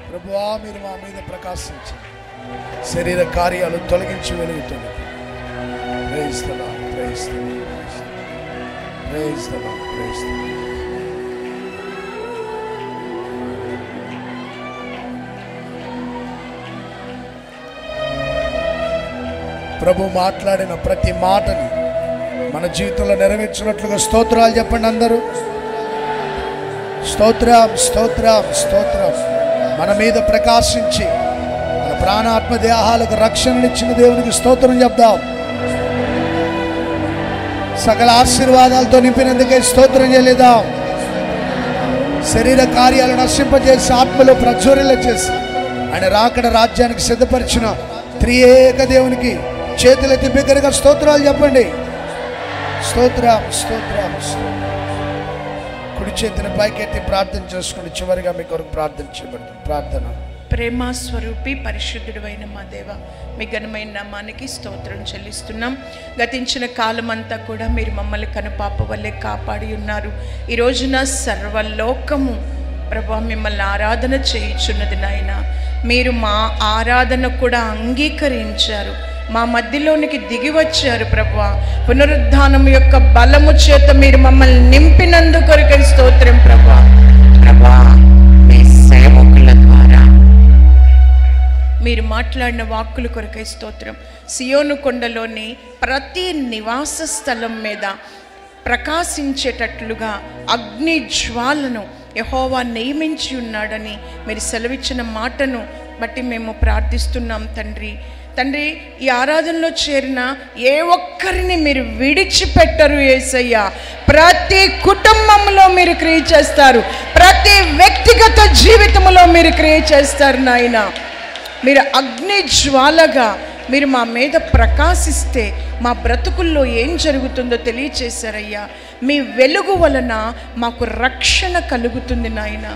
ప్రభువా, మీరు మా మీద ప్రకాశించండి, శరీర కార్యాలు తొలగించి వెలుగుతుంది. Praise the lord, praise the lord, praise the lord, praise the lord. ప్రభు మాట్లాడిన ప్రతి మాటని మన జీవితంలో నెరవేర్చినట్లుగా స్తోత్రాలు చెప్పండి అందరూ. స్తోత్రం, స్తోత్రం, స్తోత్రం. మన మీద ప్రకాశించి మన ప్రాణాత్మ దేహాలకు రక్షణనిచ్చిన దేవునికి స్తోత్రం చెప్దాం. సకల ఆశీర్వాదాలతో నింపినందుకే స్తోత్రం చెల్లిద్దాం. శరీర కార్యాలను నశింపజేసి ఆత్మలో ప్రజ్వరిల్ల చేసి ఆయన రాకడ రాజ్యానికి సిద్ధపరిచిన త్రియేక దేవునికి చేతులెత్తి బిగ్గరగా స్తోత్రాలు చెప్పండి. స్తోత్రం, స్తోత్రం, స్తోత్రం. కుడి చేతిని పైకెత్తి ప్రార్థన చేసుకోండి. చివరిగా మీ కొరకు ప్రార్థన చేయబడుతుంది. ప్రార్థన. ప్రేమ స్వరూపి పరిశుద్ధుడు అయిన మా దేవ, మీ ఘనమైన నామానికి స్తోత్రం చెల్లిస్తున్నాం. గతించిన కాలం అంతా కూడా మీరు మమ్మల్ని కనుపాప వల్లే కాపాడి ఉన్నారు. ఈ రోజున సర్వలోకము ప్రభా మిమ్మల్ని ఆరాధన చేయుచున్నది నాయన. మీరు మా ఆరాధన కూడా అంగీకరించారు, మా మధ్యలోనికి దిగి వచ్చారు ప్రభువా. పునరుద్ధానం యొక్క బలము చేత మీరు మమ్మల్ని నింపినందుకొరకై స్తోత్రం ప్రభువా. ప్రభువా, మీ సేవకుల ద్వారా మీరు మాట్లాడిన వాక్కుల కొరకై స్తోత్రం. సియోను కొండలోని ప్రతి నివాస స్థలం మీద ప్రకాశించేటట్లుగా అగ్ని జ్వాలను యెహోవా నియమించి ఉన్నాడని మీరు సెలవిచ్చిన మాటను బట్టి మేము ప్రార్థిస్తున్నాం తండ్రి. తండ్రి, ఈ ఆరాధనలో చేరిన ఏ ఒక్కరిని మీరు విడిచిపెట్టరు యేసయ్య. ప్రతి కుటుంబంలో మీరు క్రియ చేస్తారు, ప్రతి వ్యక్తిగత జీవితంలో మీరు క్రియ చేస్తారు నాయన. మీరు అగ్ని జ్వాలగా మీరు మా మీద ప్రకాశిస్తే మా బ్రతుకుల్లో ఏం జరుగుతుందో తెలియచేశారయ్యా. మీ వెలుగు వలన మాకు రక్షణ కలుగుతుంది నాయన.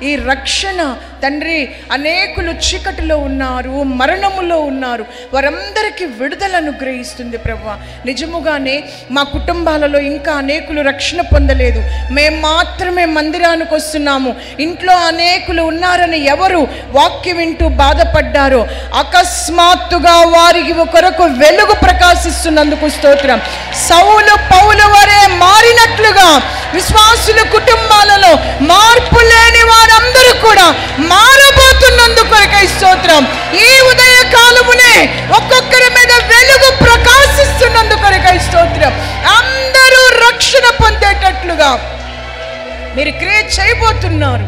ఈ రక్షణ తండ్రి, అనేకులు చీకటిలో ఉన్నారు, మరణములో ఉన్నారు, వారందరికీ విడుదల అనుగ్రహిస్తుంది ప్రభువా. నిజముగానే మా కుటుంబాలలో ఇంకా అనేకులు రక్షణ పొందలేదు. మేము మాత్రమే మందిరానికి వస్తున్నాము, ఇంట్లో అనేకులు ఉన్నారని ఎవరు వాక్యం వింటూ బాధపడ్డారో అకస్మాత్తుగా వారికి కొరకు వెలుగు ప్రకాశిస్తున్నందుకు స్తోత్రం. సౌలు పౌలు వరే మారినట్లుగా విశ్వాసుల కుటుంబాలలో మార్పు లేని వారందరూ కూడా మారబోతున్నందుకొరకై స్తోత్రం. ఈ ఉదయ కాలమునే ఒక్కొక్కరి మీద వెలుగు ప్రకాశిస్తున్నందుకొరకై స్తోత్రం. అందరూ రక్షణ పొందేటట్లుగా మీరు క్రియ చేయబోతున్నారు.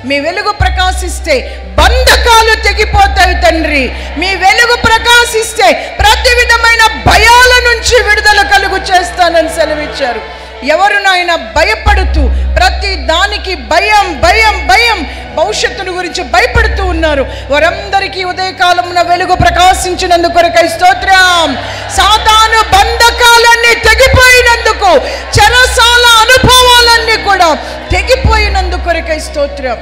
మీ వెలుగు ప్రకాశిస్తే బంధకాలు తెగిపోతాయి తండ్రి. మీ వెలుగు ప్రకాశిస్తే ప్రతి విధమైన భయాల నుంచి విడుదల కలుగు చేస్తానని సెలవిచ్చారు. ఎవరు నాయన భయపడుతూ ప్రతి దానికి భయం భయం భయం భవిష్యత్తును గురించి భయపడుతూ ఉన్నారు, వారందరికీ ఉదయకాలమున వెలుగు ప్రకాశించినందుకొరకై స్తోత్రం. సాతాను బంధకాలన్నీ తెగిపోయినందుకు, చెరసాల అనుభవాలన్నీ కూడా తెగిపోయినందుకొరకై స్తోత్రం.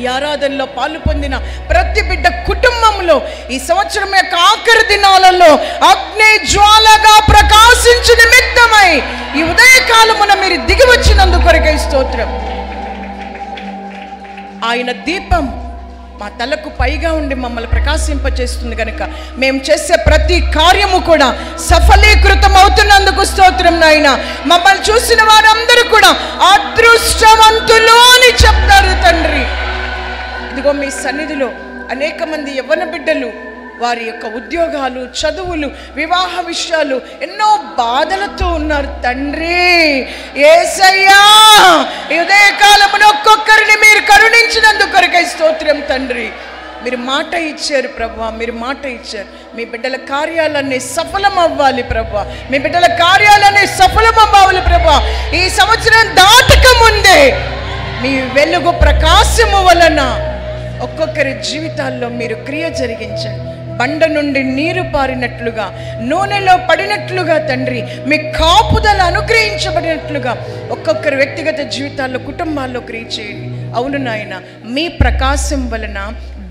ఈ ఆరాధనలో పాలు పొందిన ప్రతి బిడ్డ కుటుంబంలో ఈ సంవత్సరం యొక్క ఆఖరి దినాలలో అగ్ని జ్వాలగా ప్రకాశించు నిమిత్తమై ఈ ఉదయకాలమున మీరు దిగి వచ్చినందుకొరకై స్తోత్రం. ఆయన దీపం మా తలకు పైగా ఉండి మమ్మల్ని ప్రకాశింపచేస్తుంది కనుక మేము చేసే ప్రతి కార్యము కూడా సఫలీకృతం అవుతున్నందుకు స్తోత్రం నాయన. మమ్మల్ని చూసిన వారందరూ కూడా అదృష్టవంతులు అని చెప్తారు తండ్రి. ఇదిగో మీ సన్నిధిలో అనేక మంది యవ్వన బిడ్డలు వారి యొక్క ఉద్యోగాలు, చదువులు, వివాహ విషయాలు ఎన్నో బాధలతో ఉన్నారు తండ్రి. యేసయ్యా, ఈ ఉదయకాలమున ఒక్కొక్కరిని మీరు కరుణించినందుకొరకై స్తోత్రం తండ్రి. మీరు మాట ఇచ్చారు ప్రభువా, మీరు మాట ఇచ్చారు. మీ బిడ్డల కార్యాలన్నీ సఫలం అవ్వాలి ప్రభువా, మీ బిడ్డల కార్యాలన్నీ సఫలం అవ్వాలి ప్రభువా. ఈ సంవత్సరం దాటక ముందే మీ వెలుగు ప్రకాశము వలన ఒక్కొక్కరి జీవితాల్లో మీరు క్రియ జరిగించండి. బండ నుండి నీరు పారినట్లుగా, నూనెలో పడినట్లుగా తండ్రి, మీ కాపుదల అనుగ్రహించబడినట్లుగా ఒక్కొక్కరి వ్యక్తిగత జీవితాల్లో, కుటుంబాల్లో క్రియ చేయండి. అవును నాయన, మీ ప్రకాశం వలన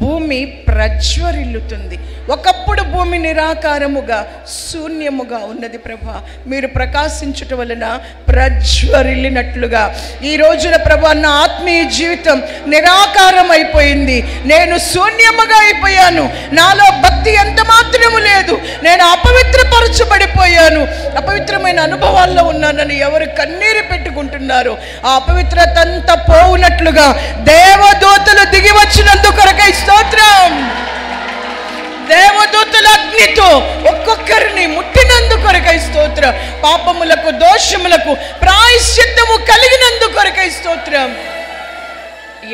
భూమి ప్రజ్వరిల్లుతుంది. ఒకప్పుడు భూమి నిరాకారముగా శూన్యముగా ఉన్నది ప్రభా, మీరు ప్రకాశించుట వలన ప్రజ్వరిల్లినట్లుగా ఈ రోజున ప్రభా నా ఆత్మీయ జీవితం నిరాకారం అయిపోయింది. నేను శూన్యముగా అయిపోయాను. నాలో భక్తి ఎంత మాత్రము లేదు. నేను అపవిత్రపరచబడిపోయాను. అపవిత్రమైన అనుభవాల్లో ఉన్నానని ఎవరు కన్నీరు పెట్టుకుంటున్నారు, ఆ అపవిత్రత అంతా పోవునట్లుగా దేవదూతలు దిగి వచ్చినందుకు కొరకై స్తోత్రం. దేవదూతల అగ్నితో ఒక్కొక్కరిని ముట్టినందుకు కొరకై స్తోత్రం. పాపములకు దోషములకు ప్రాయశ్చిత్తము కలిగినందుకు కొరకై స్తోత్రం.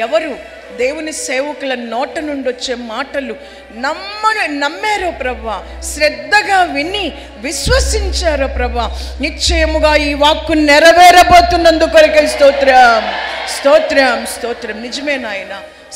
ఎవరు దేవుని సేవకుల నోట నుండి వచ్చే మాటలు నమ్మారో ప్రభా, శ్రద్ధగా విని విశ్వసించారో ప్రభా, నిశ్చయముగా ఈ వాక్కు నెరవేరబోతున్నందుకు కొరకై స్తోత్రం. స్తోత్రం స్తోత్రం. నిజమే నాయన,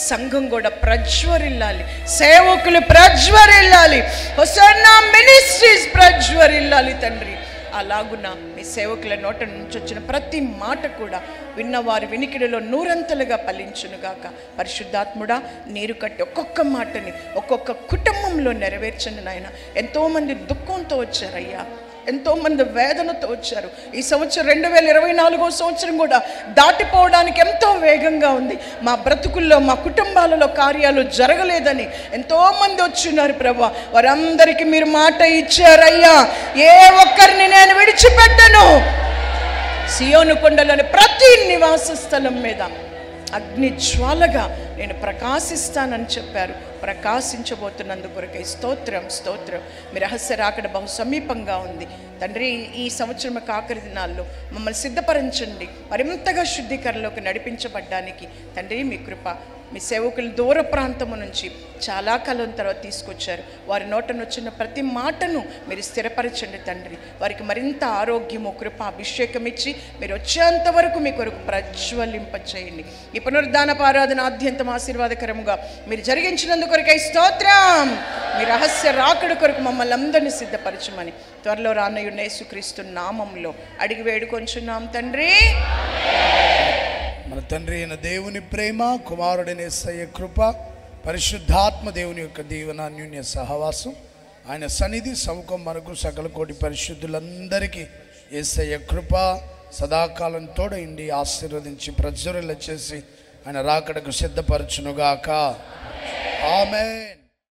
సంఘం కూడా ప్రజ్వరిల్లాలి, సేవకులు ప్రజ్వరిల్లాలి, హోసన్నా మినిస్ట్రీస్ ప్రజ్వరిల్లాలి తండ్రి. అలాగున మీ సేవకుల నోట నుంచి వచ్చిన ప్రతి మాట కూడా విన్నవారి వినికిడిలో నూరంతలుగా ఫలించునుగాక. పరిశుద్ధాత్ముడా, నీరు కట్టి ఒక్కొక్క మాటని ఒక్కొక్క కుటుంబంలో నెరవేర్చండి నాయన. ఎంతోమంది దుఃఖంతో వచ్చారయ్యా, ఎంతోమంది వేదనతో వచ్చారు. ఈ సంవత్సరం 2024 సంవత్సరం కూడా దాటిపోవడానికి ఎంతో వేగంగా ఉంది. మా బ్రతుకుల్లో మా కుటుంబాలలో కార్యాలు జరగలేదని ఎంతోమంది వచ్చిన్నారు ప్రభా. వారందరికీ మీరు మాట ఇచ్చారయ్యా, ఏ ఒక్కరిని నేను విడిచిపెట్టను. సియోను కొండలోని ప్రతి నివాస స్థలం మీద అగ్ని జ్వాలగా నేను ప్రకాశిస్తానని చెప్పారు. ప్రకాశించబోతున్నందుకు కొరకై స్తోత్రం స్తోత్రం. మీ రహస్య రాకడ బహు సమీపంగా ఉంది తండ్రి. ఈ సంవత్సరం ఆఖరి దినాల్లో మమ్మల్ని సిద్ధపరచండి, మరింతగా శుద్ధీకరణలోకి నడిపించబడ్డానికి తండ్రి. మీ కృప మీ సేవకులు దూర ప్రాంతము నుంచి చాలా కాలం తర్వాత తీసుకొచ్చారు. వారి నోటను వచ్చిన ప్రతి మాటను మీరు స్థిరపరచండి తండ్రి. వారికి మరింత ఆరోగ్యము కృప అభిషేకం ఇచ్చి మీరు వచ్చేంత వరకు మీ కొరకు ప్రజ్వలింపచేయండి. ఈ పునరుద్ధానపు ఆరాధన ఆద్యంతం ఆశీర్వాదకరముగా మీరు జరిగించినందుకు కొరకై స్తోత్రం. మీ రహస్య రాకడ కొరకు మమ్మల్ని అందరినీ సిద్ధపరచమని త్వరలో రానయ్యున్న యేసుక్రీస్తు నామంలో అడిగి వేడుకొంచున్నాం తండ్రి. మన తండ్రి అయిన దేవుని ప్రేమ, కుమారుడైన యేసయ్య కృప, పరిశుద్ధాత్మ దేవుని యొక్క దీవెన, అన్యోన్య సహవాసం, ఆయన సన్నిధి సముఖం మనకు సకల కోటి పరిశుద్ధులందరికీ యేసయ్య కృప సదాకాలం తోడైండి ఆశీర్వదించి ప్రజ్వరిల్ల చేసి ఆయన రాకడకు సిద్ధపరచునుగాక. ఆమేన్.